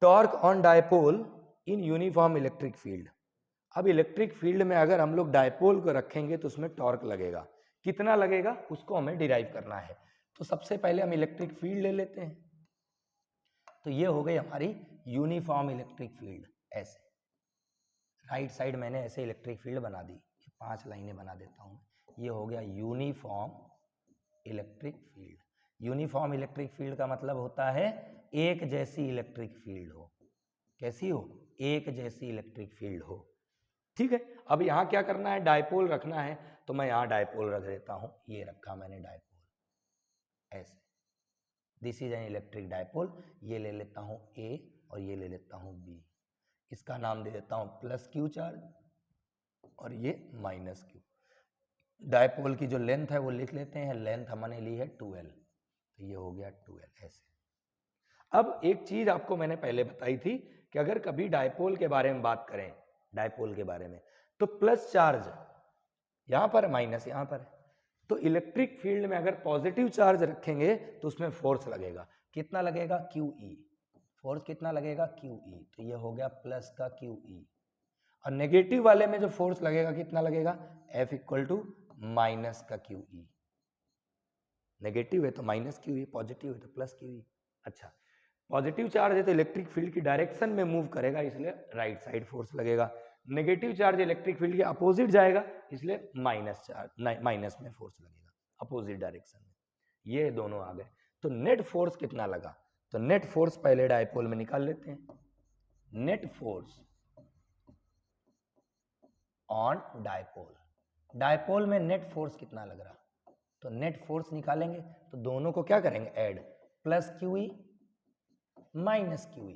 torque on dipole in uniform electric field. अब इलेक्ट्रिक फील्ड में अगर हम लोग डायपोल को रखेंगे तो उसमें टॉर्क लगेगा, कितना लगेगा उसको हमें डिराइव करना है। तो सबसे पहले हम इलेक्ट्रिक फील्ड ले लेते हैं, तो ये हो गई हमारी यूनिफॉर्म इलेक्ट्रिक फील्ड। ऐसे राइट साइड मैंने ऐसे इलेक्ट्रिक फील्ड बना दी, 5 लाइनें बना देता हूँ। ये हो गया uniform electric field. Uniform electric field का मतलब होता है एक जैसी इलेक्ट्रिक फील्ड हो। कैसी हो? एक जैसी इलेक्ट्रिक फील्ड हो। ठीक है, अब यहाँ क्या करना है, डायपोल रखना है, तो मैं यहाँ डायपोल रख देता हूँ। ये रखा मैंने डायपोल ऐसे, this is an electric dipole. ये ले लेता हूँ ए और ये ले लेता हूँ बी। इसका नाम दे देता हूँ प्लस क्यू चार्ज और ये माइनस क्यू। डायपोल की जो लेंथ है वो लिख लेते हैं, लेंथ हमने ली है 12, तो ये हो गया 12 ऐसे। अब एक चीज आपको मैंने पहले बताई थी कि अगर कभी डायपोल के बारे में बात करें, डायपोल के बारे में, तो प्लस चार्ज यहां पर, माइनस यहां पर। तो इलेक्ट्रिक फील्ड में अगर पॉजिटिव चार्ज रखेंगे तो उसमें फोर्स लगेगा, कितना लगेगा? QE। फोर्स कितना लगेगा? QE। तो ये हो गया प्लस का QE। और नेगेटिव वाले में जो फोर्स लगेगा कितना लगेगा? F इक्वल टू माइनस का QE। नेगेटिव है तो माइनस QE, पॉजिटिव है तो प्लस QE। अच्छा, पॉजिटिव चार्ज है तो इलेक्ट्रिक फील्ड की डायरेक्शन में मूव करेगा, इसलिए राइट साइड फोर्स लगेगा। नेगेटिव चार्ज इलेक्ट्रिक फील्ड के अपोजिट जाएगा, इसलिए माइनस चार्ज, माइनस में फोर्स लगेगा अपोजिट डायरेक्शन में। ये दोनों आ गए, तो नेट फोर्स कितना लगा? तो नेट फोर्स पहले डायपोल में निकाल लेते हैं। Net force on dipole, dipole में नेट फोर्स कितना लग रहा? तो नेट फोर्स निकालेंगे तो दोनों को क्या करेंगे? Add, plus QE minus QE।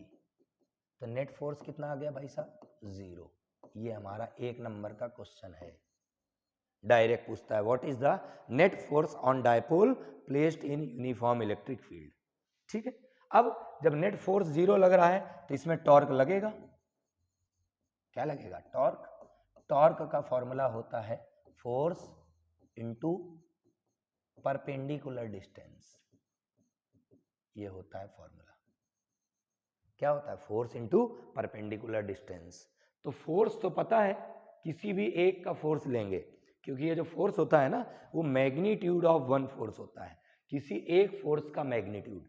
तो नेट फोर्स कितना आ गया भाई साहब? 0। ये हमारा 1 नंबर का क्वेश्चन है, डायरेक्ट पूछता है what is the net force on dipole placed in uniform electric field. ठीक है, अब जब नेट फोर्स 0 लग रहा है तो इसमें टॉर्क लगेगा। क्या लगेगा? टॉर्क। टॉर्क का फॉर्मूला होता है फोर्स इनटू परपेंडिकुलर डिस्टेंस। ये होता है फॉर्मूला। क्या होता है? Force into perpendicular distance. तो फोर्स तो पता है, किसी भी एक का फोर्स लेंगे, क्योंकि ये जो फोर्स होता है ना वो मैग्नीट्यूड ऑफ वन फोर्स होता है, किसी एक फोर्स का मैग्नीट्यूड।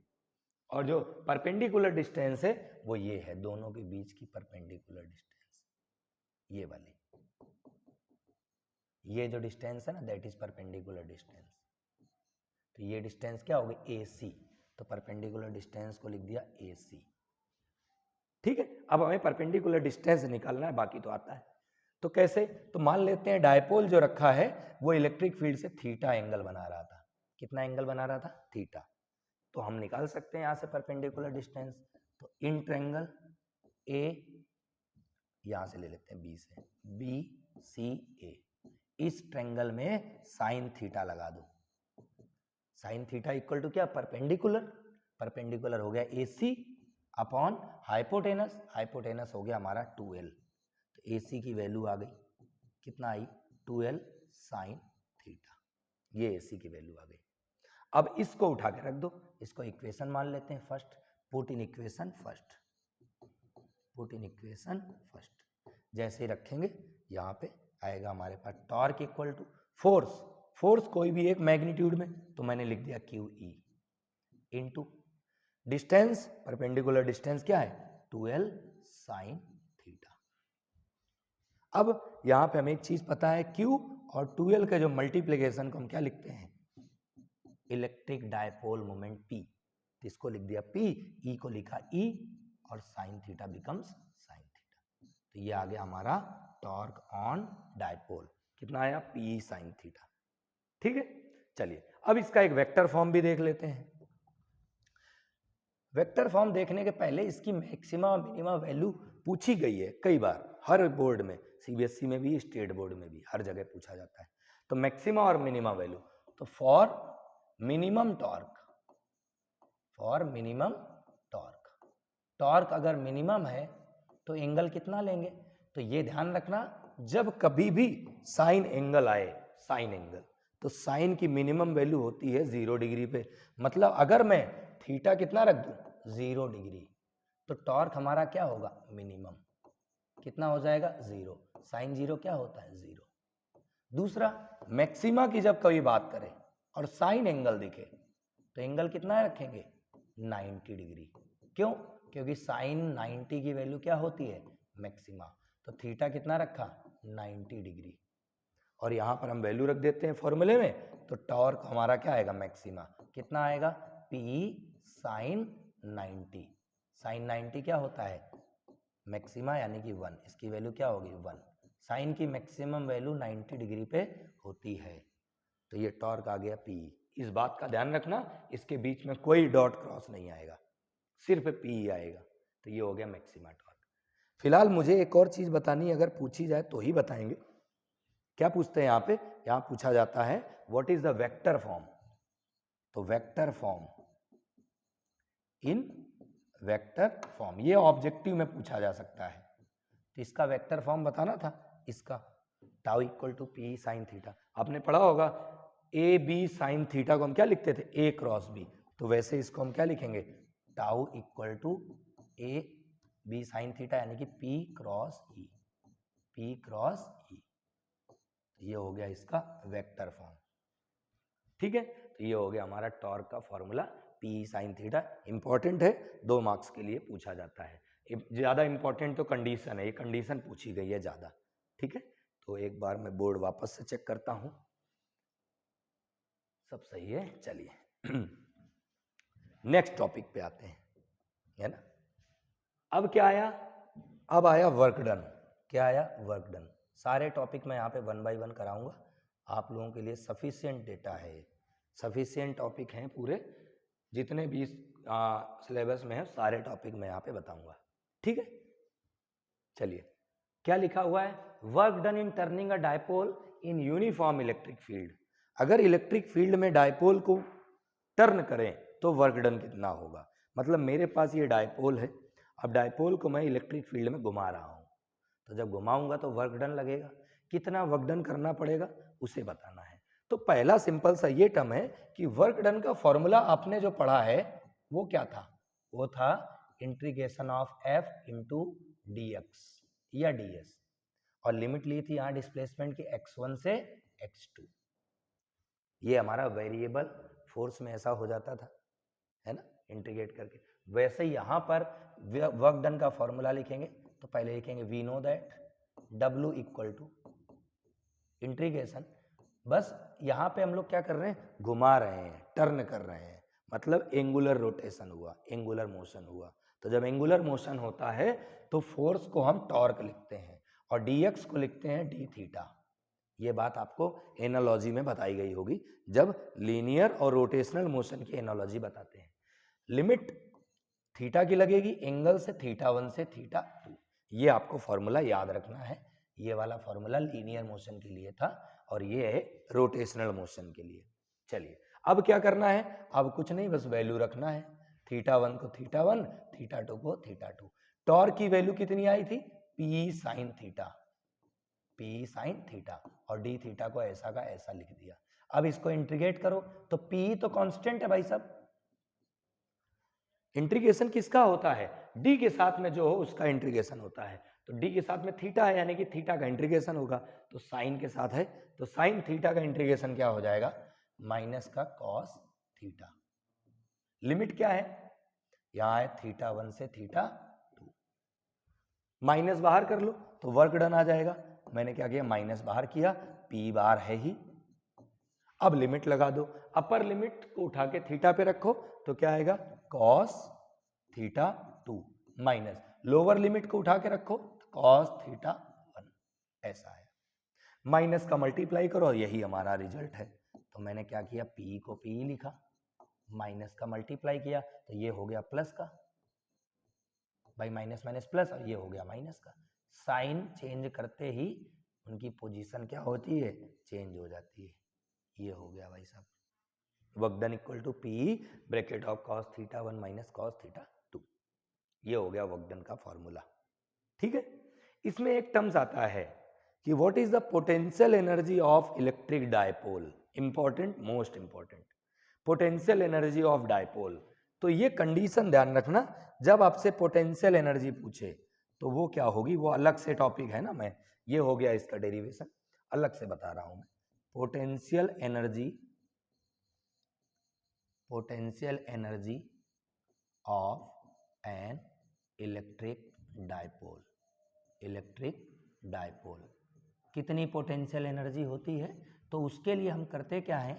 और जो परपेंडिकुलर डिस्टेंस है वो ये है, दोनों के बीच की परपेंडिकुलर डिस्टेंस, ये वाली। ये जो डिस्टेंस है ना दैट इज परपेंडिकुलर डिस्टेंस। तो ये डिस्टेंस क्या होगी? AC। तो परपेंडिकुलर डिस्टेंस को लिख दिया AC। ठीक है, अब हमें परपेंडिकुलर डिस्टेंस निकालना है, बाकी तो आता है। तो कैसे? तो मान लेते हैं डायपोल जो रखा है वो इलेक्ट्रिक फील्ड से थीटा एंगल बना रहा था। कितना एंगल बना रहा था? थीटा। तो हम निकाल सकते हैं यहां से परपेंडिकुलर डिस्टेंस। तो इन ट्रायंगल A, यहां से ले लेते हैं B से, BCA, इस ट्रायंगल में साइन थीटा लगा दो। साइन थीटा इक्वल टू क्या? परपेंडिकुलर। परपेंडिकुलर हो गया AC अपॉन हाइपोटेनस, हाइपोटेनस हो गया हमारा 2L। तो AC की वैल्यू आ गई, कितना आई? 2L sine theta. ये AC की वैल्यू आ गई। अब इसको उठा के रख दो, इसको इक्वेशन मान लेते हैं first. Put in equation first, put in equation first. जैसे ही रखेंगे यहाँ पे आएगा हमारे पास torque equal to force, force कोई भी एक मैग्नीट्यूड में, तो मैंने लिख दिया QE into distance, perpendicular distance क्या है? 2L sine theta. अब यहां पे हमें एक चीज पता है, Q और 2L का जो मल्टीप्लिकेशन को हम क्या लिखते हैं? Electric dipole moment P। तो इसको लिख दिया P, E को लिखा E, और sine theta becomes sine theta. तो ये आ गया हमारा टॉर्क ऑन डायपोल। कितना आया? P sine theta. ठीक है, चलिए अब इसका एक वेक्टर फॉर्म भी देख लेते हैं। वेक्टर फॉर्म देखने के पहले इसकी मैक्सिमा मिनिमा वैल्यू पूछी गई है कई बार, हर बोर्ड में, CBSE में भी, स्टेट बोर्ड में भी, हर जगह पूछा जाता है। तो मैक्सिमा और मिनिमा वैल्यू, तो for minimum torque, for minimum torque, torque अगर मिनिमम है तो एंगल कितना लेंगे? तो ये ध्यान रखना, जब कभी भी साइन एंगल आए, साइन एंगल, तो साइन की मिनिमम वैल्यू होती है 0 डिग्री पे। मतलब अगर मैं थीटा कितना रख दूं? 0 डिग्री, तो टॉर्क हमारा क्या होगा, मिनिमम। कितना हो जाएगा, 0। साइन 0 क्या होता है, 0। दूसरा, मैक्सिमा की जब कभी बात करें और साइन एंगल दिखे तो एंगल कितना रखेंगे, 90 डिग्री। क्यों, क्योंकि साइन 90 की वैल्यू क्या होती है, मैक्सिमा। तो थीटा कितना रखा, 90 डिग्री। और यहां पर हम वैल्यू रख देते हैं फॉर्मूले में, तो टॉर्क हमारा क्या आएगा, मैक्सिमा। कितना आएगा, P साइन 90। साइन 90 क्या होता है, मैक्सिमा यानी कि 1। इसकी वैल्यू क्या होगी, 1। साइन की मैक्सिमम वैल्यू 90 डिग्री पे होती है। तो ये टॉर्क आ गया P। इस बात का ध्यान रखना, इसके बीच में कोई डॉट क्रॉस नहीं आएगा, सिर्फ P ही आएगा। तो ये हो गया मैक्सिमा टॉर्क। फिलहाल मुझे एक और चीज बतानी, अगर पूछी जाए तो ही बताएंगे। क्या पूछते हैं यहाँ पे, यहाँ पूछा जाता है what is the vector form. तो vector form in vector form, ये ऑब्जेक्टिव में पूछा जा सकता है। तो इसका वेक्टर फॉर्म बताना था, इसका tau equal to p sine theta. आपने पढ़ा होगा ए बी साइन थीटा को हम क्या लिखते थे, ए क्रॉस बी। तो वैसे इसको हम क्या लिखेंगे, tau equal to a b sine theta, यानी कि p cross E. P cross E, ये हो गया इसका वेक्टर फॉर्म। ठीक है, तो ये हो गया हमारा टॉर्क का formula, P sine theta. Important है, 2 मार्क्स के लिए पूछा जाता है। ज्यादा इंपॉर्टेंट तो कंडीशन है, ये कंडीशन पूछी गई है ज्यादा। ठीक है, तो एक बार मैं बोर्ड वापस से चेक करता हूं, सब सही है। चलिए नेक्स्ट टॉपिक पे आते हैं, है ना। अब क्या आया, अब आया वर्क डन। क्या आया, वर्क डन। सारे टॉपिक मैं यहाँ पे 1 बाय 1 कराऊंगा, आप लोगों के लिए सफिशिएंट डेटा है, सफिशिएंट टॉपिक हैं पूरे, जितने भी सिलेबस में है सारे टॉपिक मैं यहाँ पे बताऊंगा। ठीक है, चलिए क्या लिखा हुआ है, work done in turning a dipole in uniform electric field. अगर इलेक्ट्रिक फील्ड में डायपोल को टर्न करें तो वर्क डन कितना होगा। मतलब मेरे पास ये डायपोल है, अब डायपोल को मैं इलेक्ट्रिक फील्ड में घुमा रहा हूं, तो जब घुमाऊंगा तो वर्क डन लगेगा। कितना वर्क डन करना पड़ेगा उसे बताना है। तो पहला सिंपल सा ये टर्म है कि वर्क डन का फॉर्मूला आपने जो पढ़ा है वो क्या था, वो था integration of F into D x या डी एस, और लिमिट ली थी यहाँ डिस्प्लेसमेंट की x1 से x2। ये हमारा वेरिएबल फोर्स में ऐसा हो जाता था, है ना, इंटीग्रेट करके। वैसे यहाँ पर वर्क डन का फॉर्मूला लिखेंगे तो पहले लिखेंगे we know that W equal to integration, बस यहाँ पे हम लोग क्या कर रहे हैं, घुमा रहे हैं, टर्न कर रहे हैं, मतलब एंगुलर रोटेशन हुआ, एंगुलर मोशन हुआ। तो जब एंगुलर मोशन होता है तो फोर्स को हम टॉर्क लिखते हैं और dx को लिखते हैं डी थीटा। ये बात आपको एनालॉजी में बताई गई होगी, जब लीनियर और रोटेशनल मोशन की एनालॉजी बताते हैं। लिमिट थीटा की लगेगी एंगल से θ1 से θ2। ये आपको फॉर्मूला याद रखना है। ये वाला फॉर्मूला लीनियर मोशन के लिए था और ये है रोटेशनल मोशन के लिए। चलिए अब क्या करना है, अब कुछ नहीं, बस वैल्यू रखना है, θ1 को θ1, θ2 को θ2। टॉर्क की वैल्यू कितनी आई थी, P sine theta, P sine theta, और डी थीटा को ऐसा का ऐसा लिख दिया। अब इसको इंटीग्रेट करो तो P तो कांस्टेंट है भाई साहब, इंटीग्रेशन किसका होता है, डी के साथ में जो हो उसका इंटीग्रेशन होता है। तो डी के साथ में थीटा है यानी कि थीटा का इंटीग्रेशन होगा, तो साइन के साथ है तो साइन थीटा का इंटीग्रेशन क्या हो जाएगा, माइनस का कॉस थीटा। लिमिट क्या है, यहां है θ1 से θ2, माइनस बाहर कर लो तो वर्क डन आ जाएगा। मैंने क्या किया, माइनस बाहर किया, P बार है ही। अब लिमिट लगा दो, अपर लिमिट को उठा के थीटा पे रखो तो क्या आएगा, कॉस θ2, माइनस लोअर लिमिट को उठा के रखो कॉस θ1, ऐसा है। माइनस का मल्टीप्लाई करो, यही हमारा रिजल्ट है। तो मैंने क्या किया, P को P लिखा, माइनस का मल्टीप्लाई किया तो ये हो गया प्लस का, भाई माइनस माइनस प्लस, और ये हो गया माइनस का। साइन चेंज करते ही उनकी पोजीशन क्या होती है, चेंज हो जाती है। ये हो गया भाई साहब, work done equal to P bracket of cos θ1 minus cos θ2। ये हो गया वर्क डन का फॉर्मूला। ठीक है, इसमें एक टर्म्स आता है कि what is the potential energy of electric dipole. Important, most important, potential energy of dipole. तो ये कंडीशन ध्यान रखना, जब आपसे पोटेंशियल एनर्जी पूछे तो वो क्या होगी, वो अलग से टॉपिक है ना, मैं ये हो गया इसका डेरिवेशन, अलग से बता रहा हूं मैं। Potential energy of an electric dipole, कितनी पोटेंशियल एनर्जी होती है, तो उसके लिए हम करते क्या है,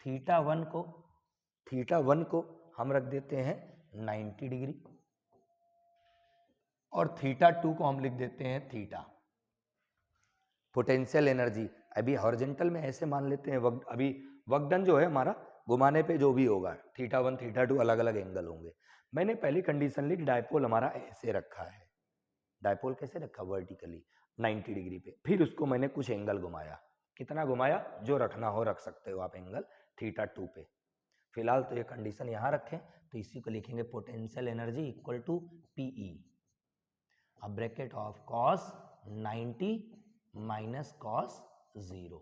थीटा वन को हम रख देते हैं 90 डिग्री और थीटा 2 को हम लिख देते हैं थीटा। पोटेंशियल एनर्जी अभी हॉरिजॉन्टल में ऐसे मान लेते हैं, अभी वर्क डन जो है हमारा घुमाने पे जो भी होगा, थीटा 1 थीटा 2 अलग अलग एंगल होंगे। मैंने पहली कंडीशन ली, डायपोल हमारा ऐसे रखा है, डायपोल कैसे रखा, वर्टिकली 90 डिग्री पे, फिर उसको मैंने कुछ एंगल घुमाया, कितना घुमाया, जो रखना हो रख सकते हो आप एंगल थीटा 2 पे। फिलहाल तो ये कंडीशन यहाँ रखें, तो इसी को लिखेंगे potential energy equal to P E, अब bracket of cos 90 minus cos 0,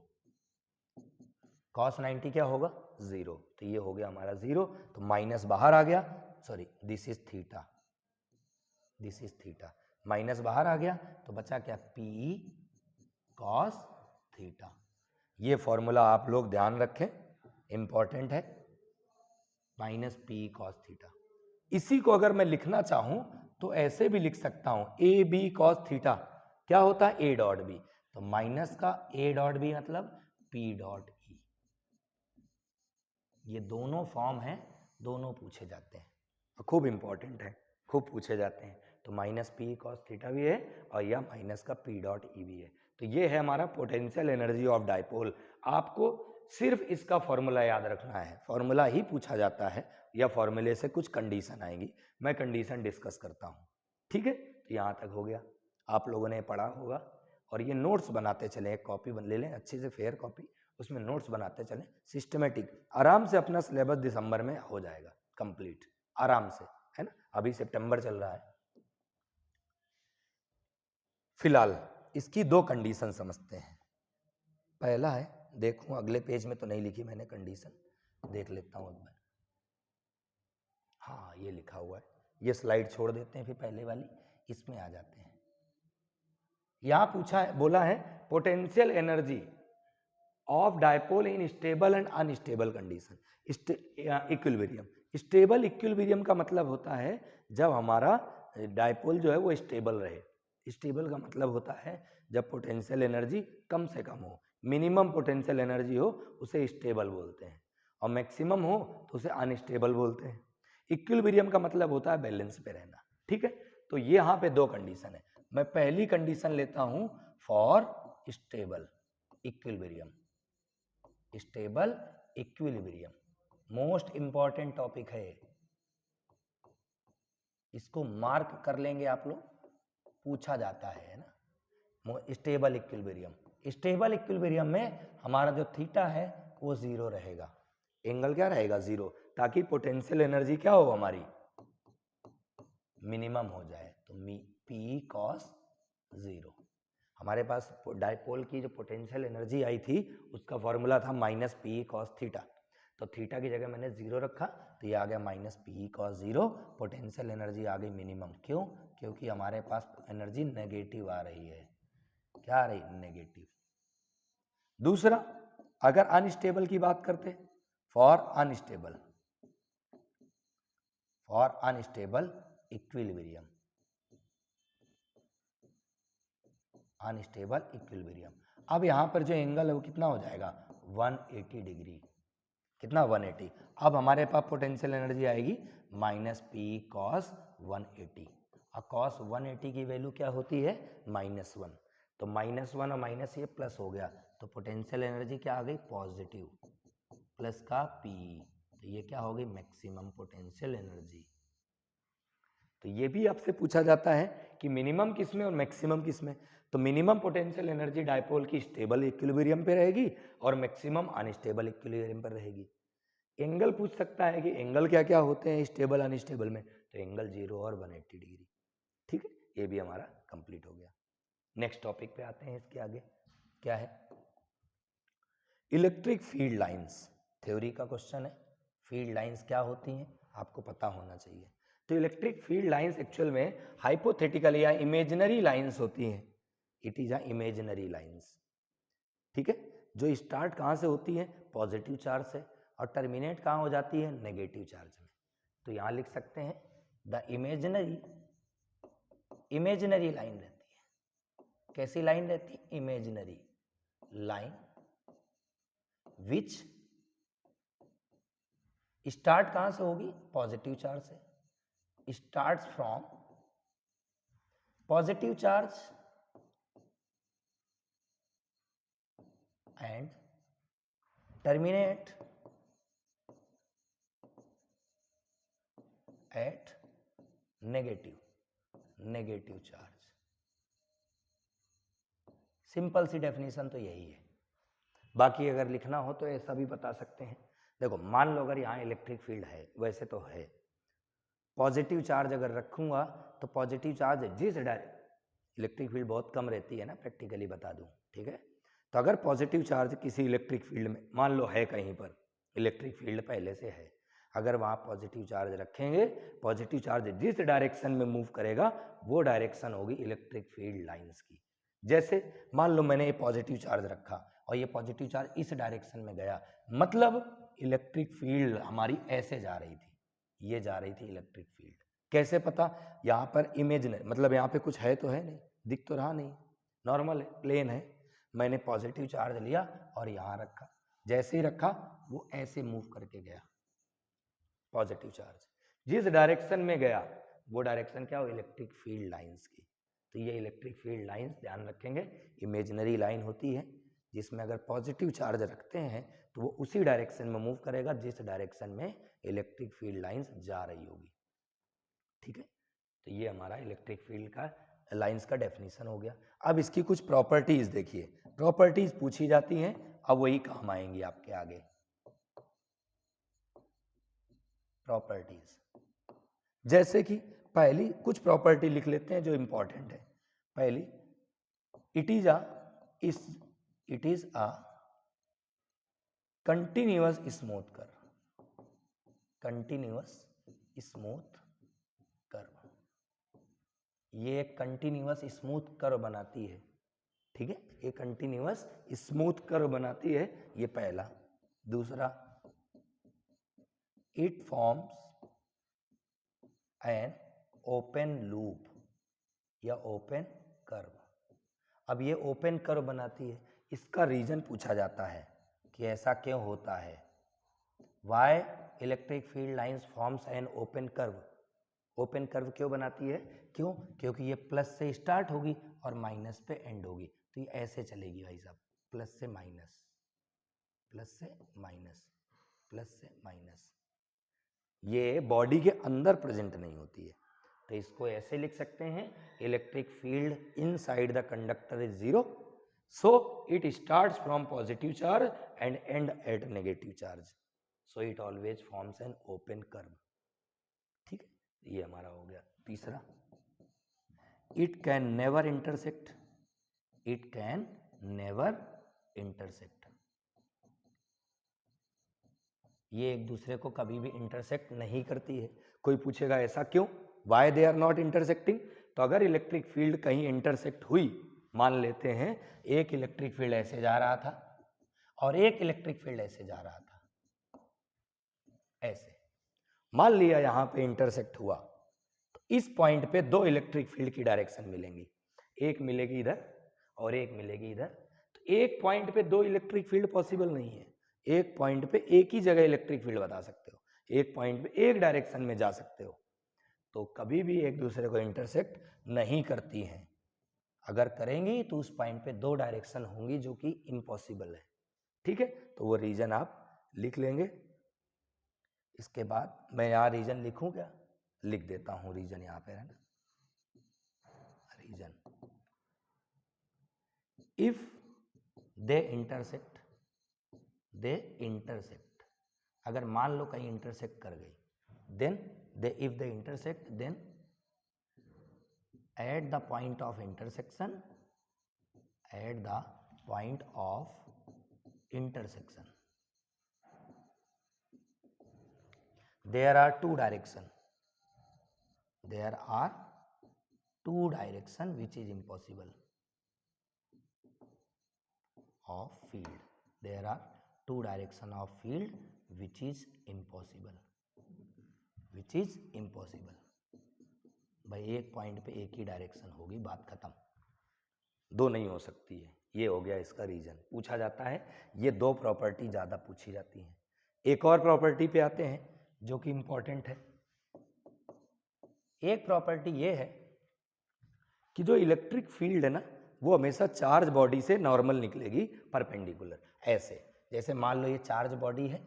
cos 90 क्या होगा 0, तो ये हो गया हमारा 0, तो माइनस बाहर आ गया, sorry this is theta, minus बाहर आ गया, तो बचा क्या, पी कॉस थीटा। ये फॉर्मूला आप लोग ध्यान रखें, इंपॉर्टेंट है, माइनस पी कॉस थीटा। इसी को अगर मैं लिखना चाहूं तो ऐसे भी लिख सकता हूं, ए बी कॉस थीटा क्या होता है, ए डॉट बी, तो माइनस का ए डॉट बी मतलब पी डॉट ई। ये दोनों फॉर्म हैं, दोनों पूछे जाते हैं, खूब इंपॉर्टेंट है, खूब पूछे जाते हैं। तो माइनस पी कॉस थीटा भी है और यह माइनस का पी डॉट ई भी है। तो ये है हमारा पोटेंशियल एनर्जी ऑफ डायपोल। आपको सिर्फ इसका फॉर्मूला याद रखना है, फॉर्मूला ही पूछा जाता है या फॉर्मूले से कुछ कंडीशन आएगी, मैं कंडीशन डिस्कस करता हूँ, ठीक है। तो यहाँ तक हो गया, आप लोगों ने पढ़ा होगा, और ये नोट्स बनाते चलें, एक कॉपी ले लें अच्छी से, फेयर कॉपी, उसमें नोट्स बनाते चलें सिस्टमेटिक, आराम से अपना सिलेबस दिसंबर में हो जाएगा कंप्लीट, आराम से, है ना। अभी सितंबर चल रहा है। फिलहाल इसकी दो कंडीशन समझते हैं। पहला है, देखूं अगले पेज में तो नहीं लिखी मैंने कंडीशन, देख लेता हूं एक बार, हाँ ये लिखा हुआ है, ये स्लाइड छोड़ देते हैं, फिर पहले वाली इसमें आ जाते हैं। यहां पूछा है, बोला है potential energy of dipole in stable and unstable condition, equilibrium. Stable equilibrium का मतलब होता है जब हमारा डायपोल जो है वो स्टेबल रहे। स्टेबल का मतलब होता है जब पोटेंशियल एनर्जी कम से कम हो, मिनिमम पोटेंशियल एनर्जी हो उसे स्टेबल बोलते हैं, और मैक्सिमम हो तो उसे अनस्टेबल बोलते हैं। इक्विलिब्रियम का मतलब होता है बैलेंस पे रहना, ठीक है। तो ये यहाँ पे दो कंडीशन है, मैं पहली कंडीशन लेता हूं for stable equilibrium, stable equilibrium most important topic है, इसको मार्क कर लेंगे आप लोग, पूछा जाता है ना। स्टेबल इक्विलिब्रियम में हमारा जो थीटा है वो 0 रहेगा, एंगल क्या रहेगा 0, ताकि पोटेंशियल एनर्जी क्या हो हमारी मिनिमम हो जाए, तो पी कॉस 0। हमारे पास डायपोल की जो पोटेंशियल एनर्जी आई थी उसका फॉर्मूला था माइनस पी कॉस थीटा, तो थीटा की जगह मैंने 0 रखा, तो ये आ गया minus P cos 0, potential energy आ गई मिनिमम। क्यों, क्योंकि हमारे पास एनर्जी नेगेटिव आ रही है, क्या आ रही, नेगेटिव। दूसरा, अगर अनस्टेबल की बात करते, for unstable equilibrium, unstable equilibrium, अब यहां पर जो एंगल है वो कितना हो जाएगा 180 डिग्री, कितना 180। अब हमारे पास पोटेंशियल एनर्जी आएगी माइनस पी कॉस 180, और कॉस 180 की वैल्यू क्या होती है -1, तो -1 और माइनस ये प्लस हो गया, तो पोटेंशियल एनर्जी क्या आ गई पॉजिटिव, प्लस का पी, तो ये क्या हो गई मैक्सिमम पोटेंशियल एनर्जी। तो ये भी आपसे पूछा जाता है कि मिनिमम किस में और मैक्सिमम किस में, तो मिनिमम पोटेंशियल एनर्जी डायपोल की स्टेबल इक्विलिब्रियम पे रहेगी और मैक्सिमम अनस्टेबल इक्विलिब्रियम पर रहेगी। एंगल पूछ सकता है कि एंगल क्या क्या होते हैं स्टेबल अनस्टेबल में, तो एंगल 0 और 180 डिग्री, ठीक है। ये भी हमारा कंप्लीट हो गया। नेक्स्ट टॉपिक पे आते हैं, इसके आगे क्या है, इलेक्ट्रिक फील्ड लाइंस, थ्योरी का क्वेश्चन है, फील्ड लाइंस क्या होती हैं आपको पता होना चाहिए। तो इलेक्ट्रिक फील्ड लाइंस एक्चुअल में हाइपोथेटिकल या इमेजिनरी लाइंस होती हैं। It is a imaginary lines, ठीक है, जो स्टार्ट कहाँ से होती है, पॉजिटिव चार्ज से, और टर्मिनेट कहाँ हो जाती है, नेगेटिव चार्ज में। तो यहाँ लिख सकते हैं द इमेजिनरी लाइन रहती है। कैसी लाइन रहती है, इमेजिनरी लाइन विच स्टार्ट कहाँ से होगी, पॉजिटिव चार्ज से, starts from positive charge and terminate at negative charge। Simple सी डेफिनेशन तो यही है, बाकी अगर लिखना हो तो ऐसा भी बता सकते हैं। देखो मान लो अगर यहाँ इलेक्ट्रिक फील्ड है, वैसे तो है, पॉजिटिव चार्ज अगर रखूंगा तो पॉजिटिव चार्ज जिस डायरेक्ट, इलेक्ट्रिक फील्ड बहुत कम रहती है ना, प्रैक्टिकली बता दूं, ठीक है। तो अगर पॉजिटिव चार्ज किसी इलेक्ट्रिक फील्ड में मान लो है, कहीं पर इलेक्ट्रिक फील्ड पहले से है, अगर वहाँ पॉजिटिव चार्ज रखेंगे, पॉजिटिव चार्ज जिस डायरेक्शन में मूव करेगा वो डायरेक्शन होगी इलेक्ट्रिक फील्ड लाइंस की। जैसे मान लो मैंने ये पॉजिटिव चार्ज रखा और ये पॉजिटिव चार्ज इस डायरेक्शन में गया, मतलब इलेक्ट्रिक फील्ड हमारी ऐसे जा रही थी, ये जा रही थी इलेक्ट्रिक फील्ड। कैसे पता, यहाँ पर इमेजिनरी, मतलब यहाँ पे कुछ है तो है नहीं, दिख तो रहा नहीं, नॉर्मल है, प्लेन है, मैंने पॉजिटिव चार्ज लिया और यहाँ रखा, जैसे ही रखा वो ऐसे मूव करके गया, पॉजिटिव चार्ज जिस डायरेक्शन में गया वो डायरेक्शन क्या हो, इलेक्ट्रिक फील्ड लाइंस की। तो ये इलेक्ट्रिक फील्ड लाइंस ध्यान रखेंगे इमेजिनरी लाइन होती है, जिसमें अगर पॉजिटिव चार्ज रखते हैं तो वो उसी डायरेक्शन में मूव करेगा जिस डायरेक्शन में इलेक्ट्रिक फील्ड लाइंस जा रही होगी, ठीक है। तो ये हमारा इलेक्ट्रिक फील्ड का लाइंस का डेफिनेशन हो गया। अब इसकी कुछ प्रॉपर्टीज देखिए, प्रॉपर्टीज पूछी जाती हैं, अब वही काम आएंगी आपके आगे। प्रॉपर्टीज, जैसे कि पहली कुछ प्रॉपर्टी लिख लेते हैं जो इंपॉर्टेंट है। पहली, it is a continuous smooth curve, continuous smooth curve, ये एक कंटिन्यूअस स्मूथ कर्व बनाती है, ठीक है, ये कंटिन्यूअस स्मूथ कर्व बनाती है, ये पहला। दूसरा, it forms an open loop या ओपन कर्व। अब ये ओपन कर्व बनाती है, इसका रीजन पूछा जाता है कि ऐसा क्यों होता है, Y electric field lines forms an open curve. Open curve क्यों बनाती है, क्यों, क्योंकि ये प्लस से स्टार्ट होगी और माइनस पे एंड होगी, तो ये ऐसे चलेगी भाई साहब, प्लस से माइनस, प्लस से माइनस, प्लस से माइनस, ये बॉडी के अंदर प्रेजेंट नहीं होती है। तो इसको ऐसे लिख सकते हैं, electric field inside the conductor is zero, so it starts from positive charge and end at negative charge, so it always forms an open curve, ठीक है, ये हमारा हो गया। तीसरा, it can never intersect, it can never intersect, ये एक दूसरे को कभी भी इंटरसेक्ट नहीं करती है। कोई पूछेगा ऐसा क्यों, why they are not intersecting, तो अगर इलेक्ट्रिक फील्ड कहीं इंटरसेक्ट हुई, मान लेते हैं एक इलेक्ट्रिक फील्ड ऐसे जा रहा था और एक इलेक्ट्रिक फील्ड ऐसे जा रहा था, ऐसे मान लिया यहां पे इंटरसेक्ट हुआ, तो इस पॉइंट पे दो इलेक्ट्रिक फील्ड की डायरेक्शन मिलेंगी, एक मिलेगी इधर और एक मिलेगी इधर। तो एक पॉइंट पे दो इलेक्ट्रिक फील्ड पॉसिबल नहीं है, एक पॉइंट पे एक ही जगह इलेक्ट्रिक फील्ड बता सकते हो, एक पॉइंट पे एक डायरेक्शन में जा सकते हो, तो कभी भी एक दूसरे को इंटरसेक्ट नहीं करती हैं। अगर करेंगी तो उस पॉइंट पे दो डायरेक्शन होंगी जो कि इम्पॉसिबल है, ठीक है। तो वो रीजन आप लिख लेंगे। इसके बाद मैं यहाँ रीजन लिखूं क्या, लिख देता हूं रीजन यहाँ पे, है ना, reason, if they intersect, they intersect, अगर मान लो कहीं इंटरसेक्ट कर गई, then they, if they intersect, then at the point of intersection, at the point of intersection, there are two direction, there are two direction which is impossible of field, there are two direction of field which is impossible, which is impossible. भाई एक point पे एक ही direction होगी, बात खत्म, दो नहीं हो सकती है। ये हो गया इसका रीजन, पूछा जाता है, ये दो प्रॉपर्टी ज़्यादा पूछी जाती हैं। एक और प्रॉपर्टी पे आते हैं जो कि इंपॉर्टेंट है। एक प्रॉपर्टी ये है कि जो इलेक्ट्रिक फील्ड है ना, वो हमेशा चार्ज बॉडी से नॉर्मल निकलेगी परपेंडिकुलर, ऐसे जैसे मान लो ये चार्ज बॉडी है,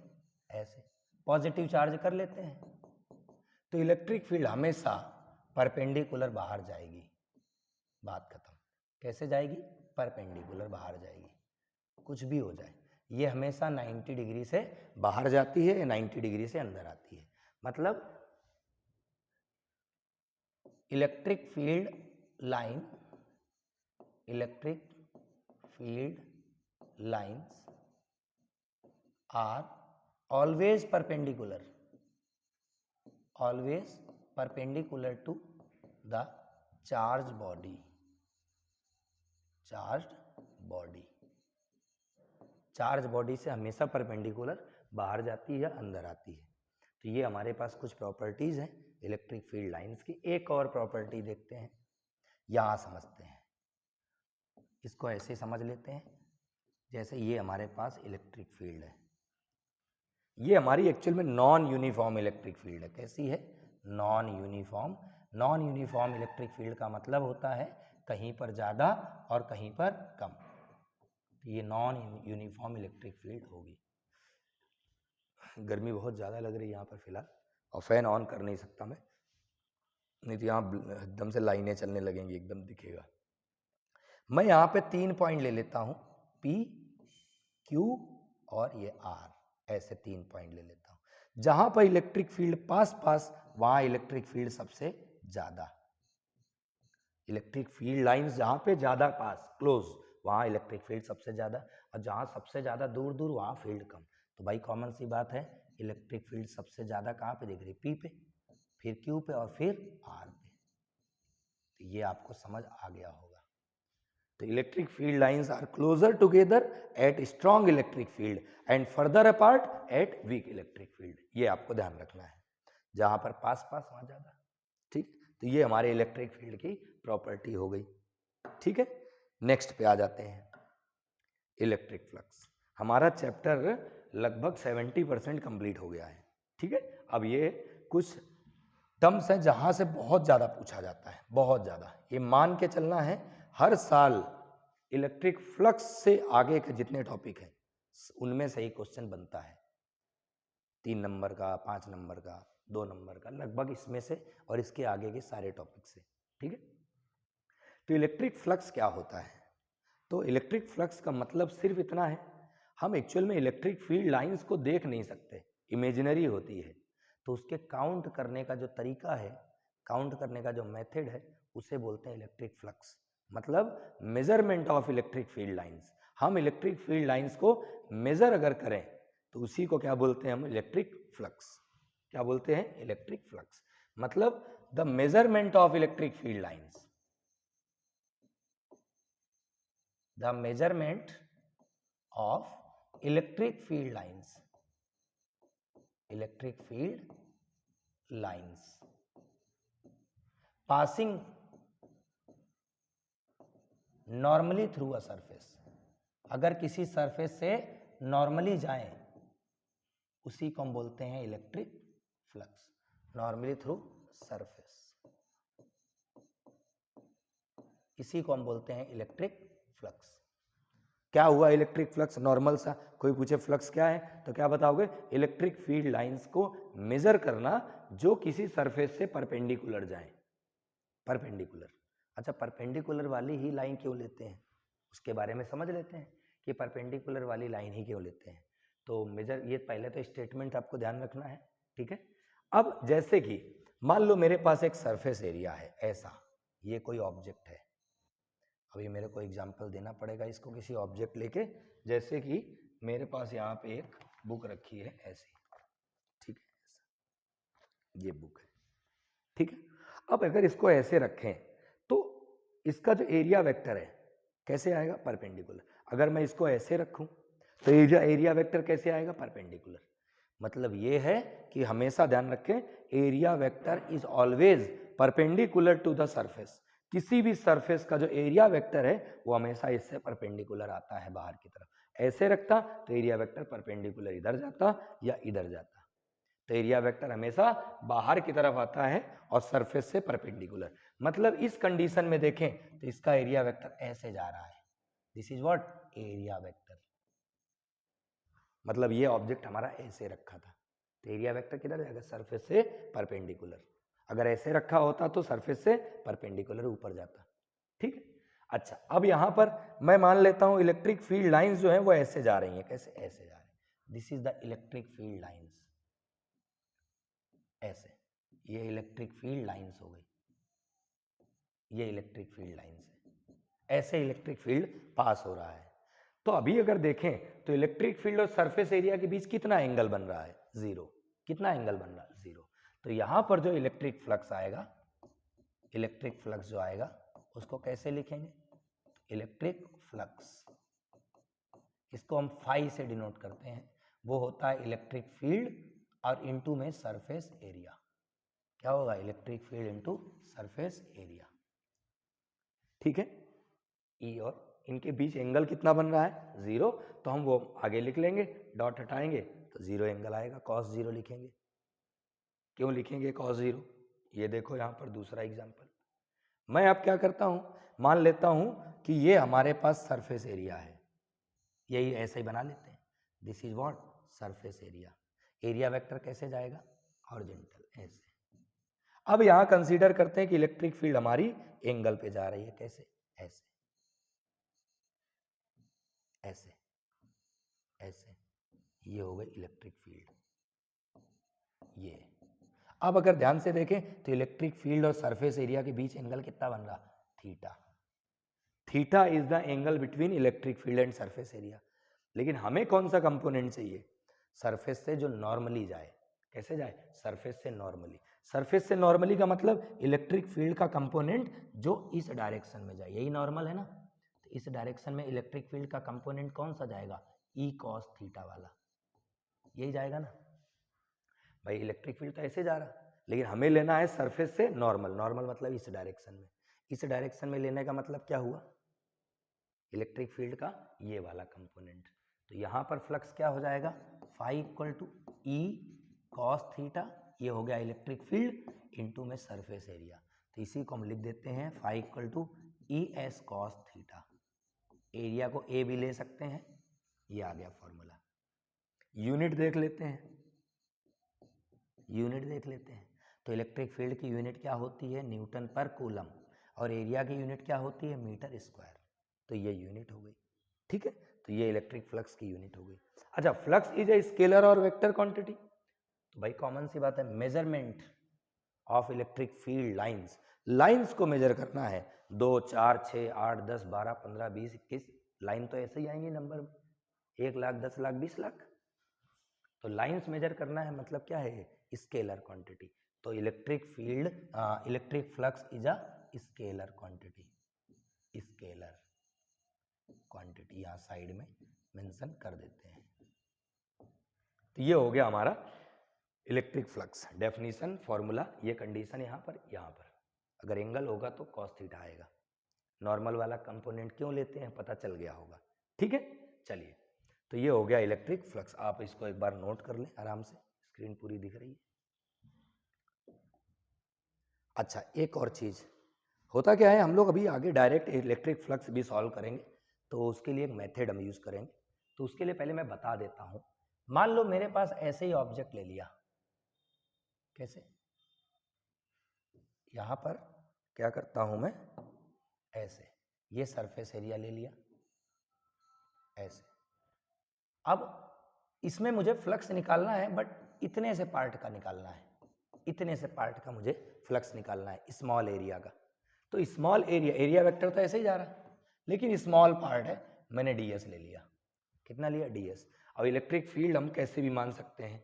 ऐसे पॉजिटिव चार्ज कर लेते हैं, तो इलेक्ट्रिक फील्ड हमेशा परपेंडिकुलर बाहर जाएगी, बात खत्म। कैसे जाएगी? परपेंडिकुलर बाहर जाएगी, कुछ भी हो जाए, ये हमेशा 90 डिग्री से बाहर जाती है या 90 डिग्री से अंदर आती है। मतलब electric field line, electric field lines are always perpendicular, always perpendicular to the charged body, charged body, charge body से हमेशा परपेंडिकुलर बाहर जाती है या अंदर आती है। तो ये हमारे पास कुछ प्रॉपर्टीज हैं इलेक्ट्रिक फील्ड लाइंस की। एक और प्रॉपर्टी देखते हैं, यहाँ समझते हैं, इसको ऐसे समझ लेते हैं, जैसे ये हमारे पास इलेक्ट्रिक फील्ड है, ये हमारी एक्चुअल में नॉन यूनिफॉर्म इलेक्ट्रिक फील्ड है। कैसी है? Non uniform. Non uniform electric field का मतलब होता है कहीं पर ज़्यादा और कहीं पर कम, तो ये नॉन यूनिफॉर्म इलेक्ट्रिक फील्ड होगी। गर्मी बहुत ज़्यादा लग रही है यहाँ पर फिलहाल, और फैन ऑन कर नहीं सकता मैं, नहीं तो यहाँ एकदम से लाइनें चलने लगेंगी, एकदम दिखेगा। मैं यहाँ पे 3 पॉइंट ले लेता हूँ, P, Q और ये R, ऐसे 3 पॉइंट ले लेता हूँ। जहां पर इलेक्ट्रिक फील्ड पास पास, वहां इलेक्ट्रिक फील्ड सबसे ज्यादा, इलेक्ट्रिक फील्ड लाइंस जहां पे ज्यादा पास, क्लोज, वहां इलेक्ट्रिक फील्ड सबसे ज्यादा, और जहां सबसे ज्यादा दूर दूर वहां फील्ड कम। तो भाई कॉमन सी बात है, इलेक्ट्रिक फील्ड सबसे ज्यादा कहाँ पे दिख रही? P पे, फिर Q पे और फिर R पे। तो ये आपको समझ आ गया होगा। तो electric field lines are closer together at strong electric field and further apart at weak electric field, ये आपको ध्यान रखना है, जहां पर पास पास वहां ज्यादा। ठीक, तो ये हमारे इलेक्ट्रिक फील्ड की प्रॉपर्टी हो गई। ठीक है, नेक्स्ट पे आ जाते हैं, इलेक्ट्रिक फ्लक्स। हमारा चैप्टर लगभग 70% कंप्लीट हो गया है। ठीक है, अब ये कुछ टर्म्स हैं जहां से बहुत ज्यादा पूछा जाता है, बहुत ज्यादा। ये मान के चलना है, हर साल इलेक्ट्रिक फ्लक्स से आगे के जितने टॉपिक हैं उनमें से ही क्वेश्चन बनता है, 3 नंबर का, 5 नंबर का, 2 नंबर का, लगभग इसमें से और इसके आगे के सारे टॉपिक से। ठीक है, तो इलेक्ट्रिक फ्लक्स क्या होता है? तो इलेक्ट्रिक फ्लक्स का मतलब सिर्फ इतना है, हम एक्चुअल में इलेक्ट्रिक फील्ड लाइंस को देख नहीं सकते, इमेजिनरी होती है, तो उसके काउंट करने का जो तरीका है, काउंट करने का जो मेथड है, उसे बोलते हैं इलेक्ट्रिक फ्लक्स, मतलब measurement of electric field lines. हम इलेक्ट्रिक फील्ड लाइंस को मेजर अगर करें तो उसी को क्या बोलते हैं हम? Electric flux. क्या बोलते हैं? इलेक्ट्रिक फ्लक्स, मतलब the measurement of electric field lines, the measurement of electric field lines, electric field lines passing normally through a surface, अगर किसी सरफेस से नॉर्मली जाएं उसी को हम बोलते हैं electric flux, normally through surface, इसी को हम बोलते हैं इलेक्ट्रिक फ्लक्स। क्या हुआ इलेक्ट्रिक फ्लक्स? नॉर्मल सा, कोई पूछे फ्लक्स क्या है तो क्या बताओगे? इलेक्ट्रिक फील्ड लाइंस को मेजर करना जो किसी सरफेस से परपेंडिकुलर जाए, परपेंडिकुलर। अच्छा, परपेंडिकुलर वाली ही लाइन क्यों लेते हैं उसके बारे में समझ लेते हैं कि परपेंडिकुलर वाली लाइन ही क्यों लेते हैं। तो मेजर, ये पहले तो स्टेटमेंट आपको ध्यान रखना है। ठीक है, अब जैसे कि मान लो मेरे पास एक सरफेस एरिया है ऐसा, ये कोई ऑब्जेक्ट है, अभी मेरे को एग्जाम्पल देना पड़ेगा इसको किसी ऑब्जेक्ट लेके, जैसे कि मेरे पास यहाँ पे एक बुक रखी है ऐसी, ठीक है, ये बुक है, ठीक है। अब अगर इसको ऐसे रखें तो इसका जो एरिया वेक्टर है कैसे आएगा, परपेंडिकुलर। अगर मैं इसको ऐसे रखूं तो एरिया वेक्टर कैसे आएगा, परपेंडिकुलर। मतलब ये है कि हमेशा ध्यान रखें, area vector is always perpendicular to the surface. किसी भी सरफेस का जो एरिया वेक्टर है वो हमेशा इससे परपेंडिकुलर आता है बाहर की तरफ। ऐसे रखता तो एरिया वेक्टर परपेंडिकुलर इधर जाता या इधर जाता, तो एरिया वेक्टर हमेशा बाहर की तरफ आता है और सरफेस से परपेंडिकुलर। मतलब इस कंडीशन में देखें तो इसका एरिया वेक्टर ऐसे जा रहा है, this is what, area vector. मतलब ये ऑब्जेक्ट हमारा ऐसे रखा था तो एरिया वेक्टर किधर जाएगा, सरफेस से परपेंडिकुलर। अगर ऐसे रखा होता तो सरफेस से परपेंडिकुलर ऊपर जाता, ठीक है। अच्छा, अब यहां पर मैं मान लेता हूं इलेक्ट्रिक फील्ड लाइंस जो है वो ऐसे जा रही हैं, कैसे, ऐसे जा रही है। This is the electric field lines, ऐसे, ये इलेक्ट्रिक फील्ड लाइंस हो गई, ये इलेक्ट्रिक फील्ड लाइंस है, ऐसे इलेक्ट्रिक फील्ड पास हो रहा है। तो अभी अगर देखें तो इलेक्ट्रिक फील्ड और सरफेस एरिया के बीच कितना एंगल बन रहा है, जीरो। कितना एंगल बन रहा है, जीरो। तो यहां पर जो इलेक्ट्रिक फ्लक्स आएगा, इलेक्ट्रिक फ्लक्स जो आएगा उसको कैसे लिखेंगे, इलेक्ट्रिक फ्लक्स, इसको हम फाई से डिनोट करते हैं। वो होता है इलेक्ट्रिक फील्ड और इनटू में सरफेस एरिया। क्या होगा, electric field into surface area, ठीक है। ई और इनके बीच एंगल कितना बन रहा है, जीरो। तो हम वो आगे लिख लेंगे, डॉट हटाएंगे तो जीरो एंगल आएगा, कॉस जीरो लिखेंगे। क्यों लिखेंगे कॉस जीरो, ये देखो यहां पर दूसरा एग्जांपल। मैं अब क्या करता हूं, मान लेता हूं कि ये हमारे पास सरफेस एरिया है, यही ऐसे ही बना लेते हैं, this is what, surface area. Area vector कैसे जाएगा, हॉरिजॉन्टल, ऐसे। अब यहां कंसीडर करते हैं कि इलेक्ट्रिक फील्ड हमारी एंगल पे जा रही है, कैसे, ऐसे, ऐसे, ऐसे, ये हो गई इलेक्ट्रिक फील्ड, ये। अब अगर ध्यान से देखें तो इलेक्ट्रिक फील्ड और सरफेस एरिया के बीच एंगल कितना बन रहा, theta. Theta is the angle between electric field and surface area. लेकिन हमें कौन सा कंपोनेंट चाहिए, सरफेस से जो नॉर्मली जाए, कैसे जाए, सरफेस से नॉर्मली। सरफेस से नॉर्मली का मतलब इलेक्ट्रिक फील्ड का कंपोनेंट जो इस डायरेक्शन में जाए, यही नॉर्मल है ना। तो इस डायरेक्शन में इलेक्ट्रिक फील्ड का कंपोनेंट कौन सा जाएगा, ई कॉस थीटा वाला, यही जाएगा ना। भाई इलेक्ट्रिक फील्ड तो ऐसे जा रहा, लेकिन हमें लेना है सरफेस से नॉर्मल। नॉर्मल मतलब इस डायरेक्शन में, इस डायरेक्शन में लेने का मतलब क्या हुआ, इलेक्ट्रिक फील्ड का ये वाला कंपोनेंट। तो यहां पर फ्लक्स क्या हो जाएगा, phi equal to E cos theta, ये हो गया इलेक्ट्रिक फील्ड इनटू में सरफेस एरिया। तो इसी को हम लिख देते हैं phi equal to E S cos theta. Area को ए भी ले सकते हैं, ये आ गया फॉर्मूला। यूनिट देख लेते हैं, यूनिट देख लेते हैं। तो इलेक्ट्रिक फील्ड की यूनिट क्या होती है, न्यूटन पर कूलम, और एरिया की यूनिट क्या होती है, मीटर स्क्वायर। तो ये यूनिट हो गई, ठीक है। तो ये इलेक्ट्रिक फ्लक्स की यूनिट हो गई। अच्छा, फ्लक्स इज ए स्केलर और वेक्टर क्वांटिटी। तो भाई कॉमन सी बात है, measurement of electric field lines, lines को मेजर करना है। 2 4 6 8 10 12 15 20 21 लाइन तो ऐसे ही आएंगे नंबर में, 1 लाख 10 लाख 20 लाख। तो लाइंस मेजर करना है, मतलब क्या है, स्केलर क्वांटिटी। तो electric field, electric flux is a scalar quantity, scalar quantity यहाँ साइड में मेंशन कर देते हैं। तो ये हो गया हमारा इलेक्ट्रिक फ्लक्स, डेफिनेशन, फॉर्मूला, ये कंडीशन यहाँ पर अगर एंगल होगा तो कॉस थीटा आएगा। नॉर्मल वाला कंपोनेंट क्यों लेते हैं पता चल गया होगा, ठीक है। चलिए, तो ये हो गया इलेक्ट्रिक फ्लक्स। आप इसको एक बार नोट कर लें आराम से, स्क्रीन पूरी दिख रही है। अच्छा, एक और चीज होता क्या है, हम लोग अभी आगे डायरेक्ट इलेक्ट्रिक फ्लक्स भी सॉल्व करेंगे, तो उसके लिए एक मेथड हम यूज करेंगे। तो उसके लिए पहले मैं बता देता हूं। मान लो मेरे पास ऐसे ही ऑब्जेक्ट ले लिया, कैसे, यहां पर क्या करता हूं मैं, ऐसे, ये सरफेस एरिया ले लिया, ऐसे। अब इसमें मुझे फ्लक्स निकालना है, बट इतने से पार्ट का निकालना है, इतने से पार्ट का मुझे फ्लक्स निकालना है, स्मॉल एरिया का। तो स्मॉल एरिया, एरिया वेक्टर तो ऐसे ही जा रहा है, लेकिन स्मॉल पार्ट है, मैंने ds ले लिया। कितना लिया, ds। अब इलेक्ट्रिक फील्ड हम कैसे भी मान सकते हैं,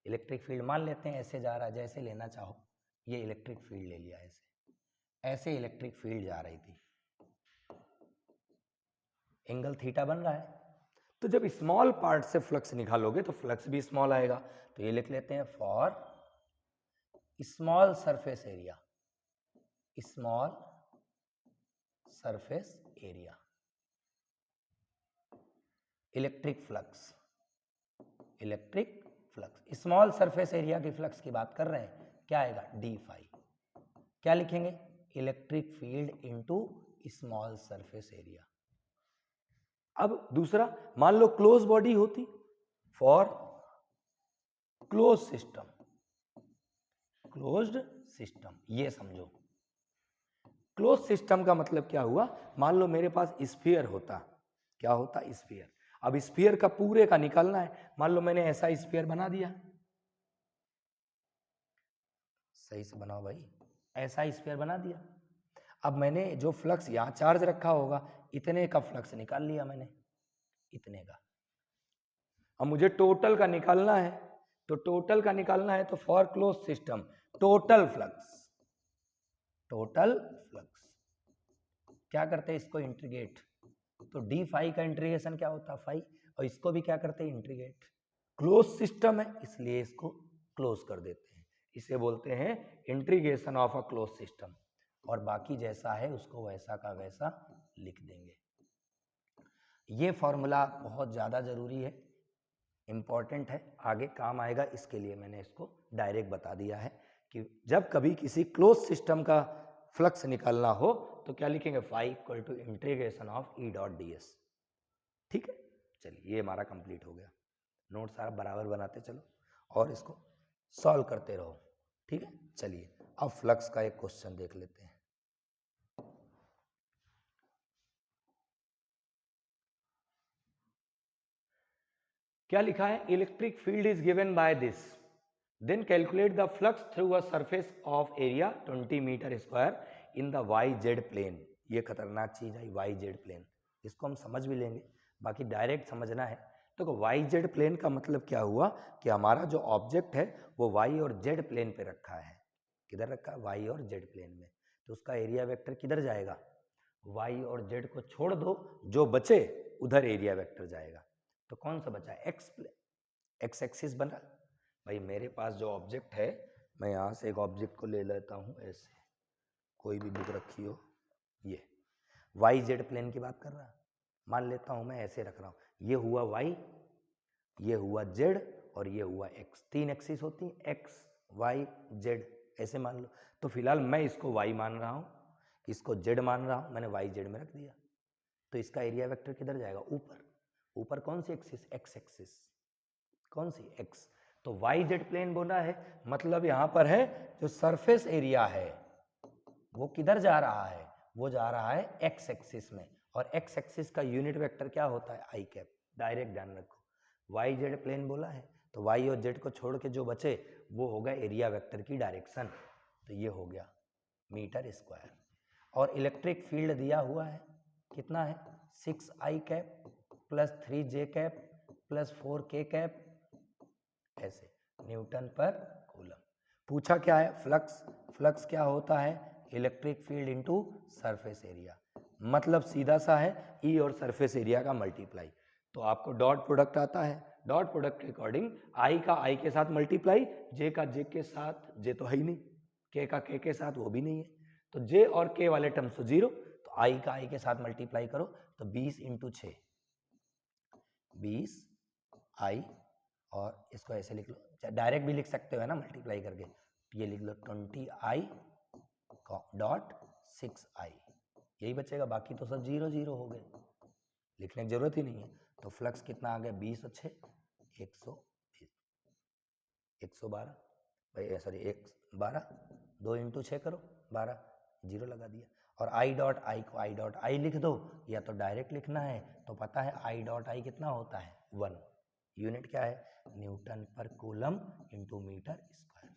इलेक्ट्रिक फील्ड मान लेते हैं ऐसे जा रहा है, जैसे लेना चाहो, ये इलेक्ट्रिक फील्ड ले लिया, ऐसे इलेक्ट्रिक फील्ड जा रही थी, एंगल थीटा बन रहा है। तो जब स्मॉल पार्ट से फ्लक्स निकालोगे तो फ्लक्स भी स्मॉल आएगा। तो ये लिख लेते हैं for small surface area, small surface area electric flux, electric flux, small surface area की फ्लक्स की बात कर रहे हैं, क्या आएगा डी फाई। क्या लिखेंगे, electric field into small surface area. अब दूसरा, मान लो क्लोज बॉडी होती, for close system, closed system, ये समझो क्लोज सिस्टम का मतलब क्या हुआ, मान लो मेरे पास स्फीयर होता, क्या होता स्फीयर, अब स्फीयर का पूरे का निकालना है, मान लो मैंने ऐसा स्फीयर बना दिया, सही से बनाओ भाई, ऐसा स्फीयर बना दिया, अब मैंने जो फ्लक्स यहां चार्ज रखा होगा इतने का फ्लक्स निकाल लिया मैंने, इतने का। अब मुझे टोटल का निकालना है, तो टोटल का निकालना है तो for close system total flux, total flux क्या करते हैं इसको इंटीग्रेट, तो डी फाई का इंटीग्रेशन क्या होता है फाई, और इसको भी क्या करते हैं इंटीग्रेट, क्लोज सिस्टम है इसलिए इसको क्लोज कर देते हैं, इसे बोलते हैं integration of a close system, और बाकी जैसा है उसको वैसा का वैसा लिख देंगे। ये फॉर्मूला बहुत ज़्यादा ज़रूरी है, इम्पॉर्टेंट है, आगे काम आएगा, इसके लिए मैंने इसको डायरेक्ट बता दिया है कि जब कभी किसी क्लोज सिस्टम का फ्लक्स निकालना हो तो क्या लिखेंगे, phi equal to integration of E dot d S. ठीक है, चलिए ये हमारा कंप्लीट हो गया, नोट सारा बराबर बनाते चलो और इसको सॉल्व करते रहो। ठीक है, चलिए अब फ्लक्स का एक क्वेश्चन देख लेते हैं। क्या लिखा है, electric field is given by this, then calculate the flux through a surface of area 20 metre square in the y z plane. ये खतरनाक चीज है वाई जेड प्लेन, इसको हम समझ भी लेंगे, बाकी डायरेक्ट समझना है। तो वाई जेड प्लेन का मतलब क्या हुआ कि हमारा जो ऑब्जेक्ट है वो वाई और जेड प्लेन पे रखा है, किधर रखा है, वाई और जेड प्लेन में, तो उसका एरिया वेक्टर किधर जाएगा, वाई और जेड को छोड़ दो, जो बचे उधर एरिया वेक्टर जाएगा। तो कौन सा बचा, एक्स एक्सिस बना, भाई मेरे पास जो ऑब्जेक्ट है, मैं यहाँ से एक ऑब्जेक्ट को ले लेता हूँ, ऐसे कोई भी बुक रखी हो, ये वाई जेड प्लेन की बात कर रहा, मान लेता हूँ मैं ऐसे रख रहा हूँ, ये हुआ वाई, ये हुआ जेड और ये हुआ एक्स, तीन एक्सिस होती हैं, एक्स वाई जेड ऐसे मान लो। तो फिलहाल मैं इसको वाई मान रहा हूँ, इसको जेड मान रहा हूँ, मैंने वाई जेड में रख दिया, तो इसका एरिया वेक्टर किधर जाएगा, ऊपर, ऊपर कौन सी एक्सिस, एक्स एक्सिस, कौन सी एक्स, तो वाई जेड प्लेन बोला है, मतलब यहां पर है जो सरफेस एरिया है वो किधर जा रहा है, वो जा रहा है एक्स एक्सिस में, और एक्स एक्सिस का यूनिट वेक्टर क्या होता है, आई कैप, डायरेक्ट ध्यान रखो, वाई जेड प्लेन बोला है तो वाई और जेड को छोड़ के जो बचे वो होगा एरिया वेक्टर की डायरेक्शन, तो ये हो गया मीटर स्क्वायर। और इलेक्ट्रिक फील्ड दिया हुआ है कितना है, 6 आई कैप प्लस 3 जे कैप प्लस 4 के कैप, ऐसे न्यूटन पर कूलम। पूछा क्या है, फ्लक्स, फ्लक्स क्या होता है, electric field into surface area, मतलब सीधा सा है ई और सरफेस एरिया का मल्टीप्लाई। तो आपको डॉट प्रोडक्ट आता है, डॉट प्रोडक्ट के अकॉर्डिंग आई का आई के साथ मल्टीप्लाई, जे का जे के साथ, जे तो है ही नहीं, के का के साथ वो भी नहीं है, तो जे और के वाले टर्म्स तो जीरो, तो आई का आई के साथ मल्टीप्लाई करो तो 20 इंटू 6, 20 आई, और इसको ऐसे लिख लो, डायरेक्ट भी लिख सकते हो है ना मल्टीप्लाई करके, तो ये लिख लो 20 आई डॉट 6 आई, यही बचेगा, बाकी तो सब जीरो जीरो हो गए, लिखने की जरूरत ही नहीं है। तो फ्लक्स कितना आ गया, 20 और 6 120, 112, भाई सॉरी 112, 2 इंटू 6 करो 12, जीरो लगा दिया। और आई डॉट आई को आई डॉट आई लिख दो, या तो डायरेक्ट लिखना है तो पता है आई डॉट आई कितना होता है 1, यूनिट क्या है, newton per coulomb into metre square,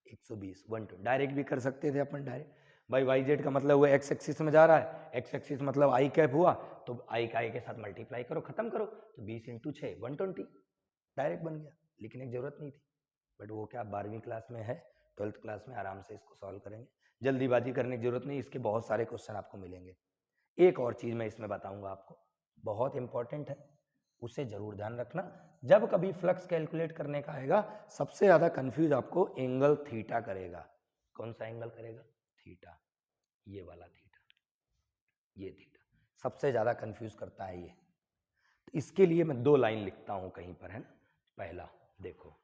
120 1 direct भी कर सकते थे अपन, डायरेक्ट भाई वाई जेड का मतलब हुआ एक्स एक्सिस में जा रहा है, एक्स एक्सिस मतलब आई कैप हुआ, तो आई का आई के साथ मल्टीप्लाई करो, खत्म करो, तो 20 इंटू 6 120, डायरेक्ट बन गया। लिखने की जरूरत नहीं थी, बट वो क्या 12वीं क्लास में है, 12th क्लास में आराम से इसको सॉल्व करेंगे, जल्दीबाजी करने की जरूरत नहीं, इसके बहुत सारे क्वेश्चन आपको मिलेंगे। एक और चीज़ मैं इसमें बताऊंगा आपको, बहुत इंपॉर्टेंट है, उसे जरूर ध्यान रखना। जब कभी फ्लक्स कैलकुलेट करने का आएगा, सबसे ज़्यादा कंफ्यूज आपको एंगल थीटा करेगा। कौन सा एंगल करेगा? थीटा, ये वाला थीटा, ये थीटा सबसे ज़्यादा कंफ्यूज करता है ये। तो इसके लिए मैं 2 लाइन लिखता हूँ कहीं पर, है ना। पहला देखो,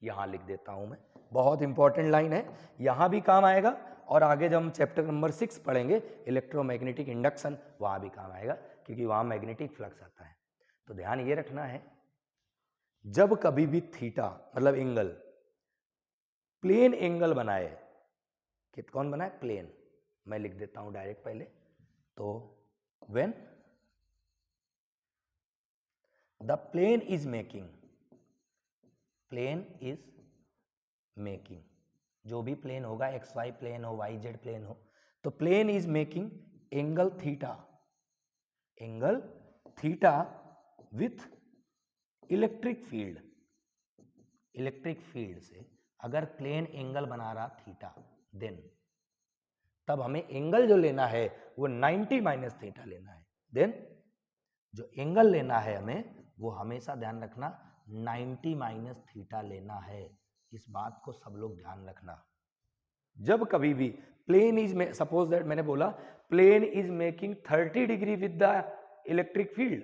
यहाँ लिख देता हूँ मैं, बहुत इंपॉर्टेंट लाइन है, यहाँ भी काम आएगा, और आगे जब हम चैप्टर नंबर 6 पढ़ेंगे इलेक्ट्रोमैग्नेटिक इंडक्शन, वहाँ भी काम आएगा, क्योंकि वहाँ मैग्नेटिक फ्लक्स आता है। तो ध्यान ये रखना है, जब कभी भी थीटा मतलब एंगल प्लेन एंगल बनाए, कि कौन बनाए? प्लेन। मैं लिख देता हूं डायरेक्ट पहले, तो when the plane is making, plane is making, जो भी प्लेन होगा, एक्स वाई प्लेन हो, वाई जेड प्लेन हो, तो plane is making angle theta, angle theta with electric field, electric field से अगर प्लेन एंगल बना रहा थीटा, देन तब हमें एंगल जो लेना है वो 90 माइनस थीटा लेना है। देन जो एंगल लेना है हमें, वो हमेशा ध्यान रखना 90 माइनस थीटा लेना है। इस बात को सब लोग ध्यान रखना। जब कभी भी प्लेन इज में, सपोज दैट मैंने बोला plane is making 30 degree with the electric field,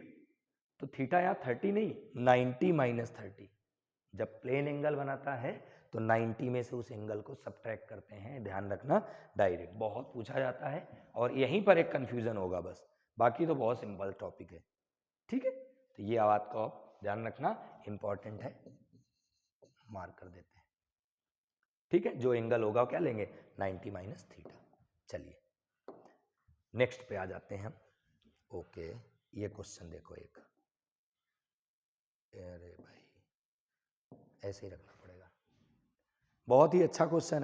तो थीटा यहाँ 30 नहीं, 90 माइनस 30। जब प्लेन एंगल बनाता है तो 90 में से उस एंगल को सब्ट्रैक्ट करते हैं, ध्यान रखना। डायरेक्ट बहुत पूछा जाता है, और यहीं पर एक कंफ्यूजन होगा बस, बाकी तो बहुत सिंपल टॉपिक है, ठीक है। तो ये बात को आप ध्यान रखना, इंपॉर्टेंट है, मार्क कर देते हैं, ठीक है। जो एंगल होगा वो क्या लेंगे? 90 माइनस थीटा। चलिए नेक्स्ट पे आ जाते हैं हम। ओके, ये क्वेश्चन देखो एक, अरे भाई ऐसे ही रखना पड़ेगा, बहुत ही अच्छा क्वेश्चन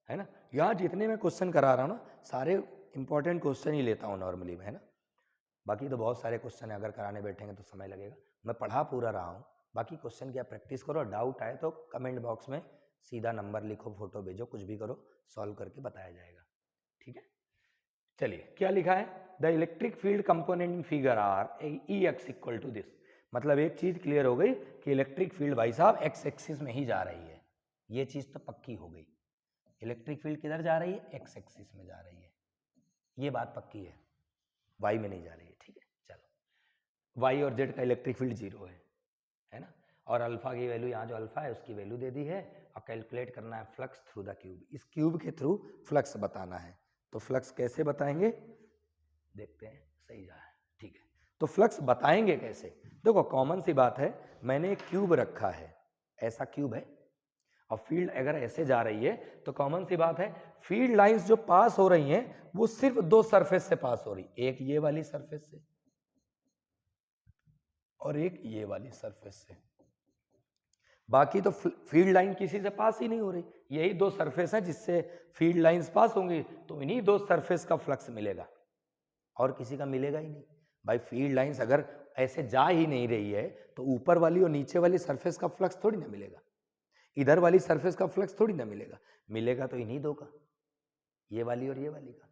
है ना। यहाँ जितने मैं क्वेश्चन करा रहा हूँ ना, सारे इंपॉर्टेंट क्वेश्चन ही लेता हूँ नॉर्मली में, है ना। बाकी तो बहुत सारे क्वेश्चन है, अगर कराने बैठेंगे तो समय लगेगा। मैं पढ़ा पूरा रहा हूँ, बाकी क्वेश्चन की आप प्रैक्टिस करो, डाउट आए तो कमेंट बॉक्स में सीधा नंबर लिखो, फोटो भेजो, कुछ भी करो, सॉल्व करके बताया जाएगा, ठीक है। चलिए क्या लिखा है? The electric field component in figure are E x equal to this. मतलब एक चीज क्लियर हो गई कि इलेक्ट्रिक फील्ड भाई साहब एक्स एक्सिस में ही जा रही है, ये चीज तो पक्की हो गई। इलेक्ट्रिक फील्ड किधर जा रही है? एक्स एक्सिस में जा रही है, ये बात पक्की है, वाई में नहीं जा रही है, ठीक है। चलो, वाई और जेड का इलेक्ट्रिक फील्ड 0 है ना, और अल्फा की वैल्यू, यहाँ जो अल्फा है उसकी वैल्यू दे दी है, और कैलकुलेट करना है फ्लक्स थ्रू द क्यूब। इस क्यूब के थ्रू फ्लक्स बताना है, तो फ्लक्स कैसे बताएंगे देखते हैं, सही जा रहा है, ठीक है। तो फ्लक्स बताएंगे कैसे? देखो कॉमन सी बात है, मैंने एक क्यूब रखा है, ऐसा क्यूब है, और फील्ड अगर ऐसे जा रही है तो कॉमन सी बात है, फील्ड लाइंस जो पास हो रही हैं वो सिर्फ 2 सरफेस से पास हो रही, एक ये वाली सरफेस से और एक ये वाली सरफेस से, बाकी तो फील्ड लाइन किसी से पास ही नहीं हो रही। यही 2 सरफेस है जिससे फील्ड लाइंस पास होंगी, तो इन्हीं 2 सरफेस का फ्लक्स मिलेगा, और किसी का मिलेगा ही नहीं। भाई फील्ड लाइंस अगर ऐसे जा ही नहीं रही है तो ऊपर वाली और नीचे वाली सरफेस का फ्लक्स थोड़ी ना मिलेगा, इधर वाली सरफेस का फ्लक्स थोड़ी ना मिलेगा, मिलेगा तो इन्हीं 2 का, ये वाली और ये वाली का।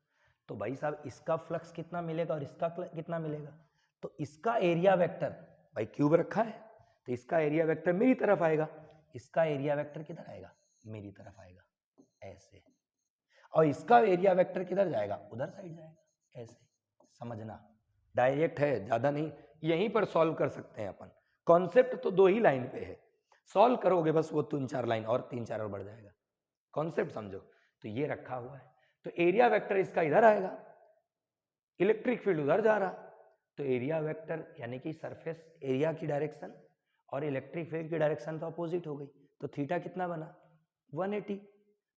तो भाई साहब इसका फ्लक्स कितना मिलेगा और इसका कितना मिलेगा? तो इसका एरिया वेक्टर, भाई क्यूब रखा है तो इसका एरिया वेक्टर मेरी तरफ आएगा, इसका एरिया वेक्टर किधर आएगा? मेरी तरफ आएगा, ऐसे। और इसका एरिया वेक्टर किधर जाएगा? उधर साइड जाएगा, ऐसे। समझना, डायरेक्ट है, ज्यादा नहीं, यहीं पर सॉल्व कर सकते हैं अपन। कॉन्सेप्ट तो 2 ही लाइन पे है, सॉल्व करोगे बस वो 3-4 लाइन और 3-4 और बढ़ जाएगा, कॉन्सेप्ट समझो। तो ये रखा हुआ है, तो एरिया वेक्टर इसका इधर आएगा, इलेक्ट्रिक फील्ड उधर जा रहा, तो एरिया वेक्टर यानी कि सरफेस एरिया की डायरेक्शन और इलेक्ट्रिक फील्ड की डायरेक्शन तो अपोजिट हो गई, तो थीटा कितना बना? 180।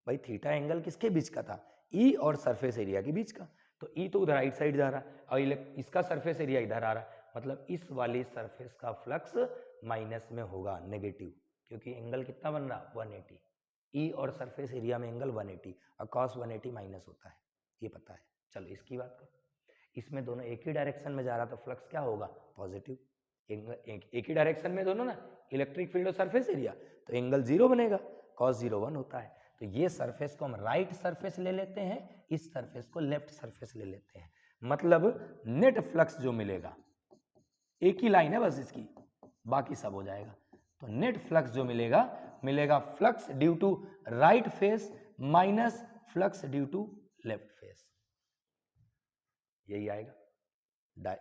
भाई थीटा एंगल किसके बीच का था? ई और सरफेस एरिया के बीच का, तो ई तो उधर राइट साइड जा रहा और इसका सरफेस एरिया इधर आ रहा, मतलब इस वाली सरफेस का फ्लक्स माइनस में होगा, नेगेटिव, क्योंकि एंगल कितना बन रहा? 180। ई और सरफेस एरिया में एंगल 180 और cos 180 माइनस होता है, ये पता है। चलो इसकी बात करो, इसमें दोनों एक ही डायरेक्शन में जा रहा तो फ्लक्स क्या होगा? पॉजिटिव। एक ही डायरेक्शन में दोनों ना, इलेक्ट्रिक फील्ड और सरफेस एरिया, तो एंगल 0 बनेगा, cos 0 1 होता है। तो ये सरफेस को हम राइट सरफेस ले लेते हैं, इस सरफेस को लेफ्ट सरफेस ले लेते हैं। मतलब नेट फ्लक्स जो मिलेगा, एक ही लाइन है बस इसकी, बाकी सब हो जाएगा। तो नेट फ्लक्स जो मिलेगा flux due to right face minus flux due to left face, यही आएगा।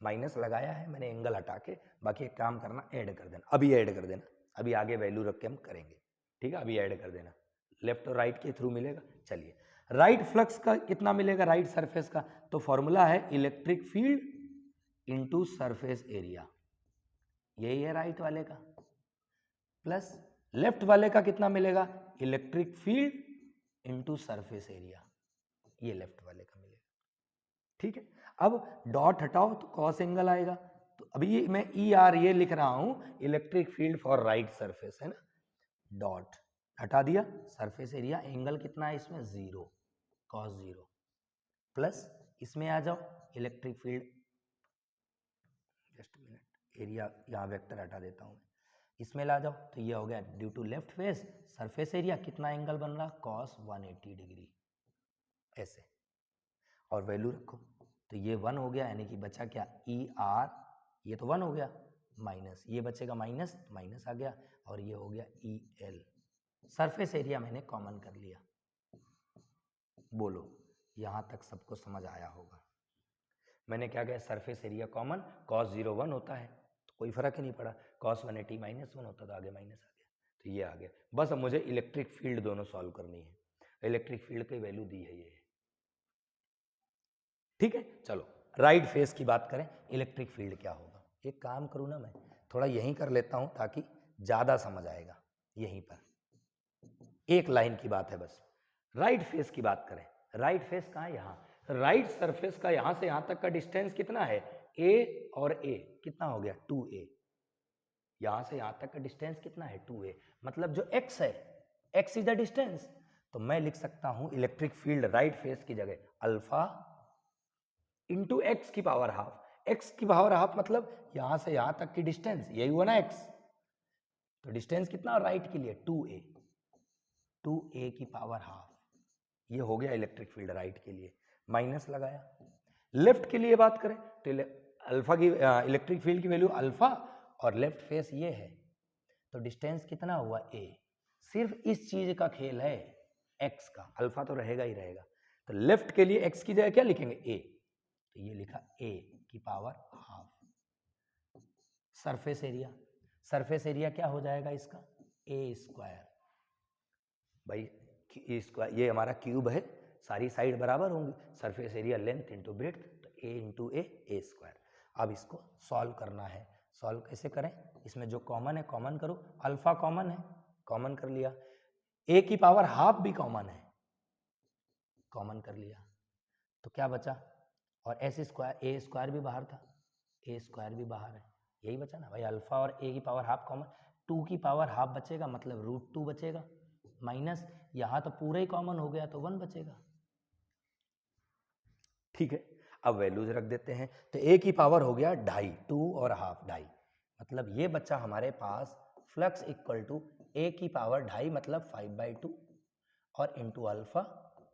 माइनस लगाया है मैंने एंगल हटा के, बाकी एक काम करना, ऐड कर देना, अभी ऐड कर देना, अभी आगे वैल्यू रख के हम करेंगे, ठीक है। अभी ऐड कर देना, लेफ्ट और राइट के थ्रू मिलेगा। चलिए, राइट फ्लक्स का कितना मिलेगा राइट सरफेस का, तो फॉर्मूला है electric field into surface area, यही है राइट वाले का, प्लस लेफ्ट वाले का कितना मिलेगा, electric field into surface area, ये लेफ्ट वाले का मिलेगा, ठीक है। अब डॉट हटाओ तो कॉस एंगल आएगा, तो अभी ये मैं ई आर ये लिख रहा हूं electric field for right surface, है ना, डॉट हटा दिया, सरफेस एरिया, एंगल कितना है इसमें 0, कॉस 0, प्लस इसमें आ जाओ electric field, just minute, area यहाँ वेक्टर हटा देता हूँ, इसमें ला जाओ, तो ये हो गया due to left face surface area कितना एंगल बन रहा, कॉस 180 डिग्री, ऐसे, और वैल्यू रखो, तो ये 1 हो गया, यानी कि बचा क्या, ई आर, ये तो 1 हो गया, माइनस ये बचेगा माइनस, माइनस आ गया, और ये हो गया ई एल, सरफेस एरिया मैंने कॉमन कर लिया। बोलो यहां तक सबको समझ आया होगा। मैंने क्या किया, सरफेस एरिया कॉमन, cos 0 1 होता है तो कोई फर्क ही नहीं पड़ा, cos 180 -1 होता तो आगे माइनस आ गया, तो ये आ गया। बस अब मुझे इलेक्ट्रिक फील्ड दोनों सॉल्व करनी है, इलेक्ट्रिक फील्ड की वैल्यू दी है ये, ठीक है। चलो राइट फेस की बात करें, इलेक्ट्रिक फील्ड क्या होगा, एक काम करूँ ना, मैं थोड़ा यहीं कर लेता हूं ताकि ज्यादा समझ आएगा, यहीं पर एक लाइन की बात है बस। राइट फेस की बात करें, राइट फेस कहाँ है, यहाँ, राइट सरफेस का यहां से यहां तक का डिस्टेंस कितना है, ए और ए कितना हो गया 2a, यहां से यहां तक का डिस्टेंस कितना है 2a, मतलब जो x है, x इज द डिस्टेंस, तो मैं लिख सकता हूं इलेक्ट्रिक फील्ड राइट फेस की जगह अल्फा इंटू एक्स की पावर हाफ, एक्स की पावर हाफ मतलब यहां से यहां तक की डिस्टेंस, यही हुआ ना x, तो डिस्टेंस कितना राइट के लिए 2a, 2a की पावर हाफ, ये हो गया इलेक्ट्रिक फील्ड राइट के लिए, माइनस लगाया। लेफ्ट के लिए बात करें तो अल्फा की इलेक्ट्रिक फील्ड की वैल्यू अल्फा, और लेफ्ट फेस ये है, तो डिस्टेंस कितना हुआ a, सिर्फ इस चीज का खेल है x का, अल्फा तो रहेगा ही रहेगा, तो लेफ्ट के लिए x की जगह क्या लिखेंगे a, तो ये लिखा a की power half. Surface area, surface area क्या हो जाएगा इसका, a स्क्वायर, भाई ये हमारा क्यूब है, सारी साइड बराबर होंगी, surface area length into breadth, तो a इंटू ए स्क्वायर। अब इसको सॉल्व करना है, सॉल्व कैसे करें, इसमें जो कॉमन है कॉमन करो, अल्फा कॉमन है, कॉमन कर लिया, a की पावर हाफ भी कॉमन है, कॉमन कर लिया, तो क्या बचा, और एस स्क्वायर, ए स्क्वायर भी बाहर था, ए स्क्वायर भी बाहर है, यही बचा ना भाई, अल्फा और ए की पावर हाफ कॉमन, 2 की पावर हाफ बचेगा, मतलब √2 बचेगा, माइनस यहां तो पूरा ही कॉमन हो गया तो 1 बचेगा, ठीक है। अब वैल्यूज रख देते हैं, तो ए की पावर हो गया 2.5, 2 और हाफ 2.5, मतलब ये बच्चा हमारे पास फ्लक्स इक्वल टू ए की पावर 2.5 मतलब 5/2 और इंटू अल्फा,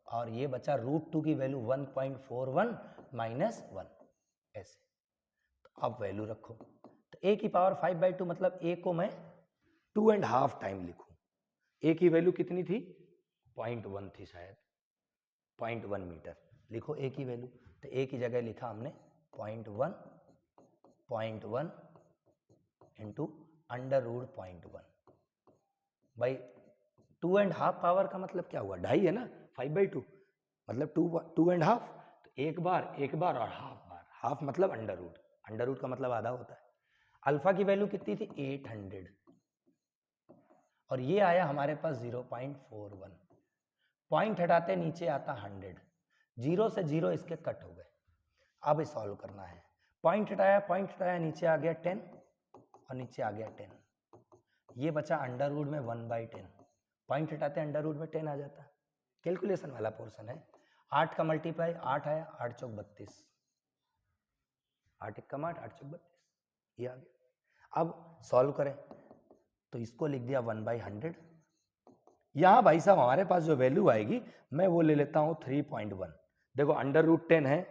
और ये बचा √2 की वैल्यू 1.41 माइनस 1, ऐसे। तो अब वैल्यू रखो, तो a की पावर 5/2 मतलब a को मैं 2.5 टाइम लिखूं, a की वैल्यू कितनी थी 0.1 थी शायद, 0.1 मीटर, लिखो a की वैल्यू, तो a की जगह लिखा हमने 0.1 इंटू √0.1, भाई 2.5 पावर का मतलब क्या हुआ, 2.5 है ना, 5/2 मतलब 2.5, तो एक बार और हाफ मतलब अंडर रूट का मतलब आधा होता है। अल्फा की वैल्यू कितनी थी 800, और ये आया हमारे पास 0.41, पॉइंट हटाते नीचे आता 100, 0 से 0 इसके कट हो गए। अब सॉल्व करना है, पॉइंट हटाया नीचे आ गया 10 और नीचे आ गया 10, ये बचा अंडर रूट में 1/10, पॉइंट हटाते अंडर रूट में 10 आ जाता है, कैलकुलेशन वाला पोर्शन है। 8 का मल्टीप्लाई 8 आया, 8 चौक 32, 8 1 8, 8 चौक 32, ये आ गया। अब सॉल्व करें तो इसको लिख दिया 1/100। यहाँ भाई साहब हमारे पास जो वैल्यू आएगी मैं वो ले लेता हूँ 3.1। देखो √10 है,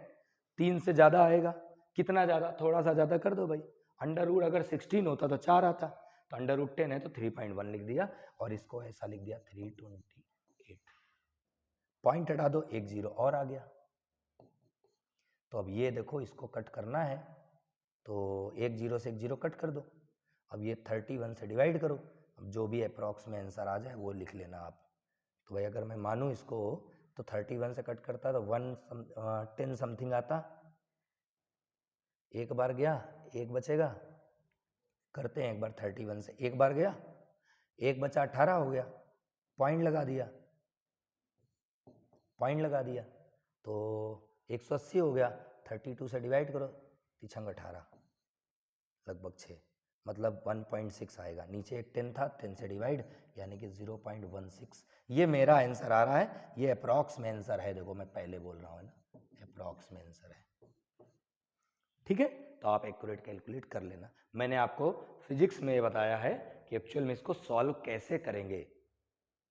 3 से ज़्यादा आएगा। कितना ज़्यादा? थोड़ा सा ज़्यादा कर दो भाई। √, अगर 16 होता तो 4 आता, तो √10 है तो 3.1 लिख दिया और इसको ऐसा लिख दिया 328। पॉइंट हटा दो, एक जीरो और आ गया। तो अब ये देखो इसको कट करना है तो एक जीरो से एक जीरो कट कर दो। अब ये 31 से डिवाइड करो, अब जो भी अप्रॉक्स में आंसर आ जाए वो लिख लेना आप। तो भाई अगर मैं मानूँ इसको तो 31 से कट करता तो 10 समथिंग आता। एक बार गया, एक बचेगा। करते हैं एक बार 31 से, एक बार गया, एक बचा 18 हो गया। पॉइंट लगा दिया, पॉइंट लगा दिया तो 180 हो गया। 32 से डिवाइड करो, 3 18 लगभग 6, मतलब 1.6 आएगा। नीचे एक 10 था, 10 से डिवाइड यानी कि 0.16। ये मेरा आंसर आ रहा है, ये अप्रॉक्स में आंसर है। देखो मैं पहले बोल रहा हूँ ना, अप्रॉक्स में आंसर है। ठीक है, तो आप एक्यूरेट कैलकुलेट कर लेना। मैंने आपको फिजिक्स में बताया है कि एक्चुअल में इसको सॉल्व कैसे करेंगे।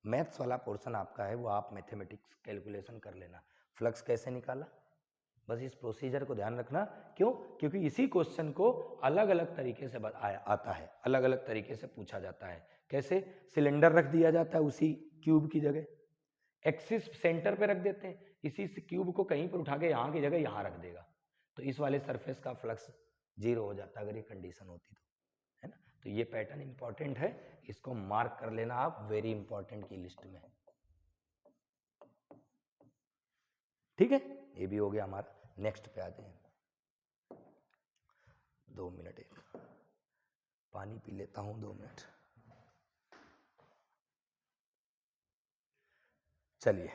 मैथ्स वाला पोर्शन आपका है, वो आप मैथमेटिक्स कैलकुलेशन कर लेना। फ्लक्स कैसे निकाला, बस इस प्रोसीजर को ध्यान रखना। क्यों? क्योंकि इसी क्वेश्चन को अलग अलग तरीके से आता है, अलग अलग तरीके से पूछा जाता है। कैसे? सिलेंडर रख दिया जाता है उसी क्यूब की जगह, एक्सिस सेंटर पे रख देते हैं, इसी क्यूब को कहीं पर उठा के यहाँ की जगह यहाँ रख देगा, तो इस वाले सरफेस का फ्लक्स 0 हो जाता अगर ये कंडीशन होती तो, है ना। तो ये पैटर्न इंपॉर्टेंट है, इसको मार्क कर लेना आप वेरी इंपॉर्टेंट की लिस्ट में। ठीक है, ये भी हो गया हमारा। नेक्स्ट पे आते हैं। 2 मिनट, एक पानी पी लेता हूँ, 2 मिनट। चलिए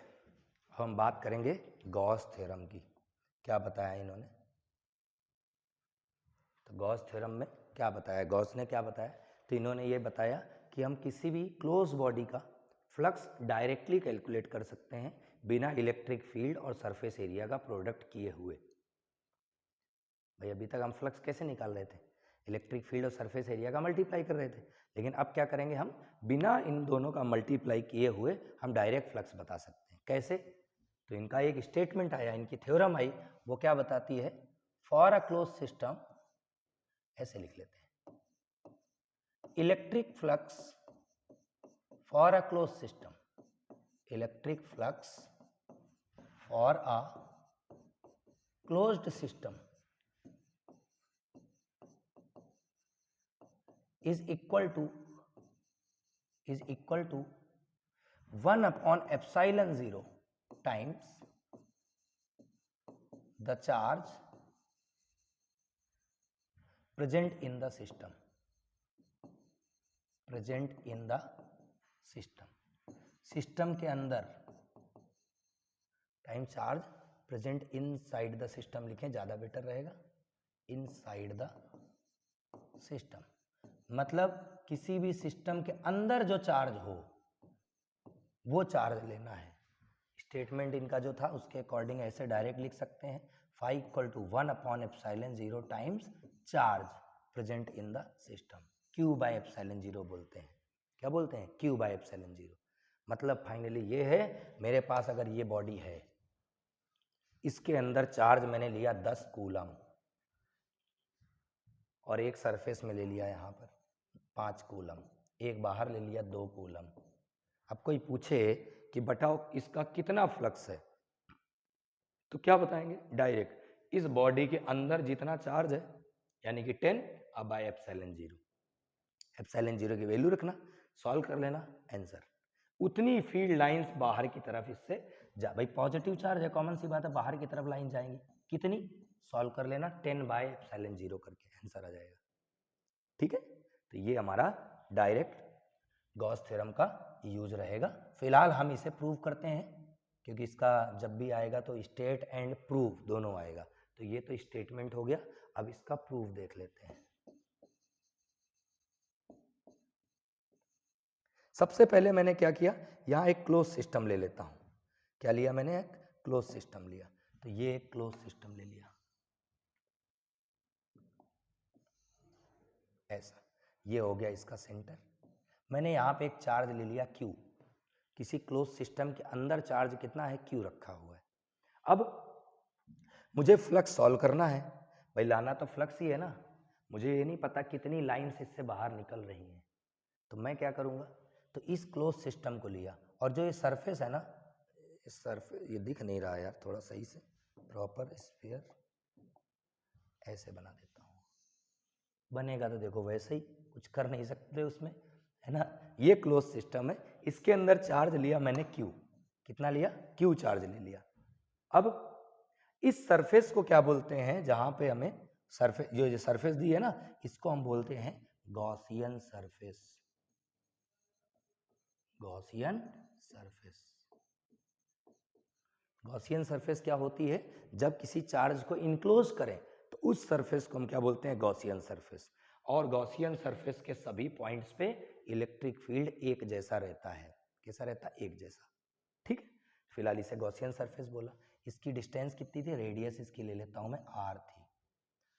हम बात करेंगे गॉस थ्योरम की। क्या बताया इन्होंने? तो गॉस थ्योरम में क्या बताया, गॉस ने क्या बताया? तो इन्होंने ये बताया कि हम किसी भी क्लोज बॉडी का फ्लक्स डायरेक्टली कैलकुलेट कर सकते हैं बिना इलेक्ट्रिक फील्ड और सरफेस एरिया का प्रोडक्ट किए हुए। भाई अभी तक हम फ्लक्स कैसे निकाल रहे थे? इलेक्ट्रिक फील्ड और सरफेस एरिया का मल्टीप्लाई कर रहे थे, लेकिन अब क्या करेंगे हम? बिना इन दोनों का मल्टीप्लाई किए हुए हम डायरेक्ट फ्लक्स बता सकते हैं। कैसे? तो इनका एक स्टेटमेंट आया, इनकी थ्योरम आई, वो क्या बताती है? फॉर अ क्लोज सिस्टम, ऐसे लिख लेते हैं, electric flux for a close system, electric flux for a closed system is equal to 1/epsilon 0 times the charge present in the system, system के अंदर time charge present inside the system लिखें, ज्यादा better रहेगा। Inside the system मतलब किसी भी system के अंदर जो चार्ज हो वो चार्ज लेना है। स्टेटमेंट इनका जो था उसके अकॉर्डिंग ऐसे डायरेक्ट लिख सकते हैं, phi = 1/epsilon 0 times charge present in the system, Q/epsilon 0 बोलते हैं। क्या बोलते हैं? Q/epsilon 0। मतलब फाइनली ये है, मेरे पास अगर ये बॉडी है, इसके अंदर चार्ज मैंने लिया 10 कूलम और एक सरफेस में ले लिया यहाँ पर 5 कूलम, एक बाहर ले लिया 2 कूलम। अब कोई पूछे कि बताओ इसका कितना फ्लक्स है, तो क्या बताएंगे? डायरेक्ट इस बॉडी के अंदर जितना चार्ज है यानी कि 10/epsilon 0, एप्सिलॉन 0 की वैल्यू रखना, सॉल्व कर लेना, आंसर। उतनी फील्ड लाइंस बाहर की तरफ इससे जा, भाई पॉजिटिव चार्ज है, कॉमन सी बात है, बाहर की तरफ लाइन जाएंगी। कितनी? सॉल्व कर लेना, 10/epsilon 0 करके आंसर आ जाएगा। ठीक है, तो ये हमारा डायरेक्ट गॉस थ्योरम का यूज रहेगा। फिलहाल हम इसे प्रूव करते हैं, क्योंकि इसका जब भी आएगा तो स्टेट एंड प्रूव दोनों आएगा। तो ये तो स्टेटमेंट हो गया, अब इसका प्रूफ देख लेते हैं। सबसे पहले मैंने क्या किया, यहाँ एक क्लोज सिस्टम ले लेता हूँ। क्या लिया मैंने? एक क्लोज सिस्टम लिया। तो ये एक क्लोज सिस्टम ले लिया ऐसा। ये हो गया इसका सेंटर। मैंने यहाँ पे एक चार्ज ले लिया Q, किसी क्लोज सिस्टम के अंदर चार्ज कितना है Q रखा हुआ है। अब मुझे फ्लक्स सॉल्व करना है, भाई लाना तो फ्लक्स ही है ना, मुझे ये नहीं पता कितनी लाइन्स इससे बाहर निकल रही हैं। तो मैं क्या करूँगा, तो इस क्लोज सिस्टम को लिया, और जो ये सरफेस है ना, इस सरफेस, ये दिख नहीं रहा है यार थोड़ा सही से, प्रॉपर स्फीयर ऐसे बना देता हूँ, बनेगा तो देखो वैसे ही, कुछ कर नहीं सकते उसमें, है ना। ये क्लोज सिस्टम है, इसके अंदर चार्ज लिया मैंने Q, कितना लिया, Q चार्ज ले लिया। अब इस सरफेस को क्या बोलते हैं, जहां पे हमें सरफेस, जो सरफेस दी है ना, इसको हम बोलते हैं Gaussian surface. Gaussian surface. Gaussian surface क्या होती है, जब किसी चार्ज को इनक्लोज करें तो उस सरफेस को हम क्या बोलते हैं, गॉसियन सरफेस। और गॉसियन सरफेस के सभी पॉइंट्स पे इलेक्ट्रिक फील्ड एक जैसा रहता है। कैसा रहता है, एक जैसा, ठीक है। फिलहाल इसे गॉसियन सरफेस बोला। इसकी डिस्टेंस कितनी थी, रेडियस इसकी ले लेता हूं मैं r थी।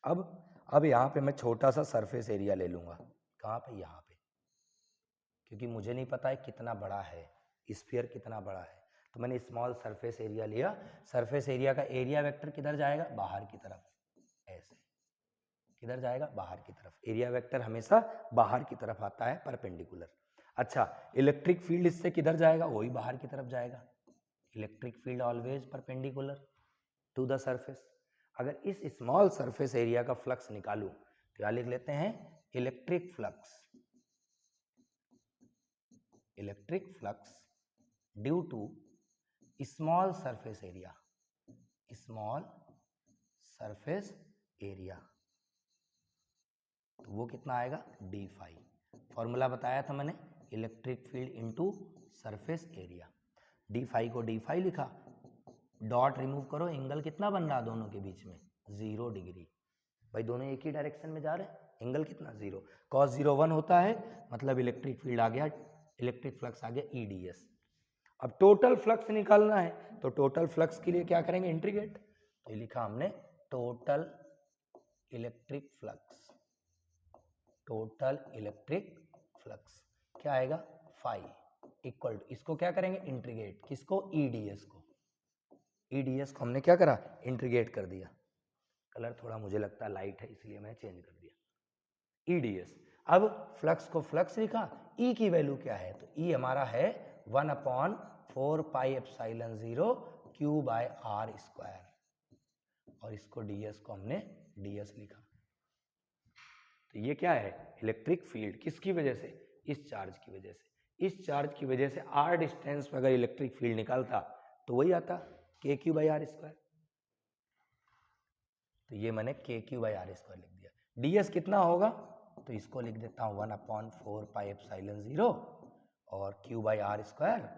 अब यहाँ पे मैं छोटा सा सरफेस एरिया ले लूंगा, कहाँ पे, यहाँ पे, क्योंकि मुझे नहीं पता है कितना बड़ा है स्फीयर, कितना बड़ा है, तो मैंने स्मॉल सरफेस एरिया लिया। सरफेस एरिया का एरिया वेक्टर किधर जाएगा, बाहर की तरफ, ऐसे, किधर जाएगा, बाहर की तरफ। एरिया वेक्टर हमेशा बाहर की तरफ आता है, परपेंडिकुलर। अच्छा, इलेक्ट्रिक फील्ड इससे किधर जाएगा, वही बाहर की तरफ जाएगा। Electric field always perpendicular to the surface. अगर इस स्मॉल सरफेस एरिया का फ्लक्स निकालूं तो क्या लिख लेते हैं, electric flux. Electric flux due to small surface area, small surface area, तो वो कितना आएगा, डी फाई। फॉर्मूला बताया था मैंने, electric field into surface area. D phi को डी फाई लिखा, डॉट रिमूव करो, एंगल कितना बन रहा दोनों के बीच में, 0 डिग्री। भाई दोनों एक ही डायरेक्शन में जा रहे हैं, एंगल कितना, 0। cos 0 1 होता है, मतलब इलेक्ट्रिक फील्ड आ गया, इलेक्ट्रिक फ्लक्स आ गया EDS। अब टोटल फ्लक्स निकालना है, तो टोटल फ्लक्स के लिए क्या करेंगे, इंटीग्रेट। तो लिखा हमने total electric flux, total electric flux क्या आएगा, फाई इक्वल टू, इसको क्या करेंगे, इंटीग्रेट, किसको, EDS को। EDS को हमने क्या करा, इंटीग्रेट कर दिया। कलर थोड़ा मुझे लगता है लाइट है, इसलिए मैं चेंज कर दिया, EDS। अब फ्लक्स को फ्लक्स लिखा, E की वैल्यू क्या है, तो E हमारा है 1/4 पाई एप्सिलॉन 0 Q/r², और इसको DS को हमने DS लिखा। तो ये क्या है, इलेक्ट्रिक फील्ड, किसकी वजह से, इस चार्ज की वजह से। इस चार्ज की वजह से r डिस्टेंस में अगर इलेक्ट्रिक फील्ड निकालता तो वही आता KQ/r²। तो ये मैंने KQ/r² लिख दिया। DS कितना होगा, तो इसको लिख देता हूँ 1/4 पाई एप्सिलॉन 0 और Q/r²,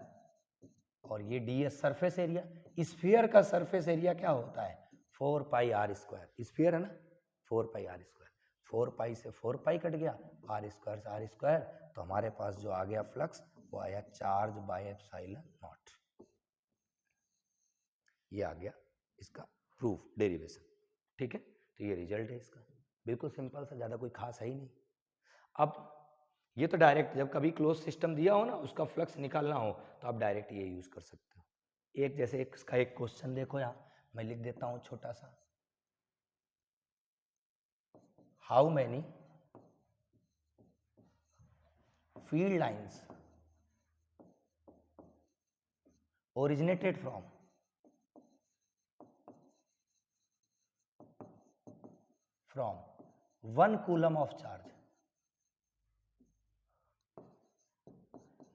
और ये DS सरफेस एरिया। स्फीयर का सरफेस एरिया क्या होता है, 4 पाई r²। स्फीयर है ना, 4 पाई r², 4 पाई से 4 पाई कट गया, r² से r², तो हमारे पास जो आ गया फ्लक्स, वो आया चार्ज बाय एप्सिलॉन नॉट। ये आ गया इसका प्रूफ, डेरिवेशन, ठीक है। तो ये रिजल्ट है इसका, बिल्कुल सिंपल सा, ज़्यादा कोई खास है ही नहीं। अब ये तो डायरेक्ट, जब कभी क्लोज सिस्टम दिया हो ना, उसका फ्लक्स निकालना हो, तो आप डायरेक्ट ये यूज कर सकते हो। एक जैसे इसका एक क्वेश्चन देखो, यहाँ मैं लिख देता हूँ छोटा सा, how many field lines originated from 1 coulomb of charge.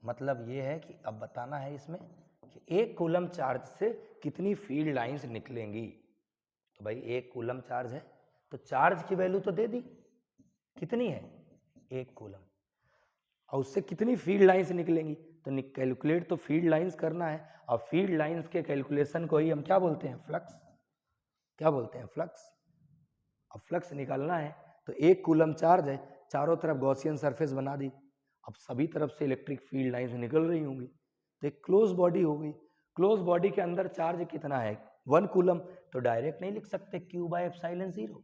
मतलब ये है कि अब बताना है इसमें कि 1 कूलम चार्ज से कितनी फील्ड लाइंस निकलेंगी। तो भाई 1 कूलम चार्ज है, तो चार्ज की वैल्यू तो दे दी, कितनी है, 1 कूलम, और उससे कितनी फील्ड लाइंस निकलेंगी, तो कैलकुलेट तो फील्ड लाइंस करना है। और फील्ड लाइंस के कैलकुलेशन को ही हम क्या बोलते हैं, फ्लक्स। क्या बोलते हैं, फ्लक्स। अब फ्लक्स निकालना है, तो 1 कूलम चार्ज है, चारों तरफ गॉसियन सरफेस बना दी, अब सभी तरफ से इलेक्ट्रिक फील्ड लाइंस निकल रही होंगी, तो एक क्लोज बॉडी हो गई। क्लोज बॉडी के अंदर चार्ज कितना है, 1 कूलम, तो डायरेक्ट नहीं लिख सकते Q/ε0,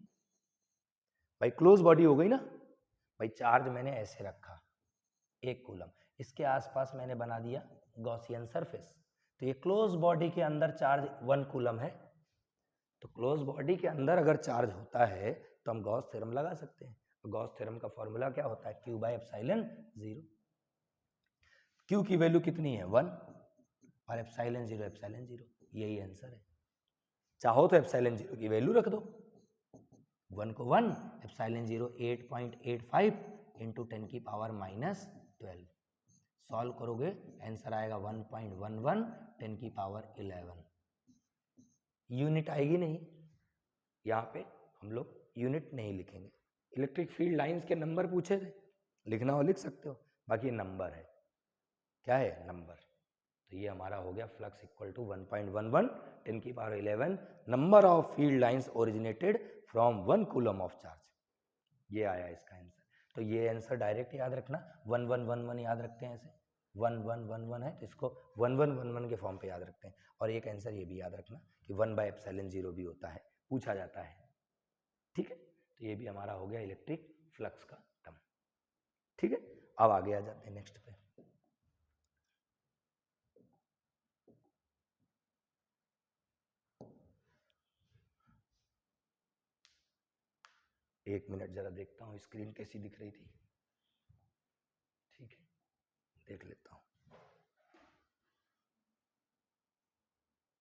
भाई क्लोज बॉडी हो गई ना, भाई चार्ज मैंने ऐसे रखा 1 कूलम, इसके आसपास मैंने बना दिया गॉसियन सरफेस, तो ये क्लोज बॉडी के अंदर चार्ज 1 कूलम है, तो क्लोज बॉडी के अंदर अगर चार्ज होता है तो हम गॉस थ्योरम लगा सकते हैं। गॉस थ्योरम का फॉर्मूला क्या होता है, Q बाय एप्सिलॉन 0। Q की वैल्यू कितनी है 1 और एप्सिलॉन 0, यही आंसर है। चाहो तो एप्सिलॉन 0 की वैल्यू रख दो, 1 को 1, एप्सिलॉन 0 8.85 इंटू 10 की पावर -12, सॉल्व करोगे आंसर आएगा 1.11 10 की पावर 11। यूनिट आएगी नहीं, यहाँ पे हम लोग यूनिट नहीं लिखेंगे। इलेक्ट्रिक फील्ड लाइंस के नंबर पूछे थे, लिखना हो लिख सकते हो, बाकी नंबर है, क्या है नंबर। तो ये हमारा हो गया फ्लक्स इक्वल टू 1.11 10 की power 11 number of field lines originated from 1 coulomb of charge, ये आया इसका आंसर। तो ये आंसर डायरेक्ट याद रखना, 1111 याद रखते हैं ऐसे, 1111 है तो इसको 1111 के फॉर्म पे याद रखते हैं। और एक आंसर ये भी याद रखना कि 1 बाय एप्सिलॉन 0 भी होता है, पूछा जाता है, ठीक है। तो ये भी हमारा हो गया इलेक्ट्रिक फ्लक्स का टर्म, ठीक है। अब आगे आ जाते हैं नेक्स्ट पे। एक मिनट जरा देखता हूँ स्क्रीन कैसी दिख रही थी, ठीक है देख लेता हूँ।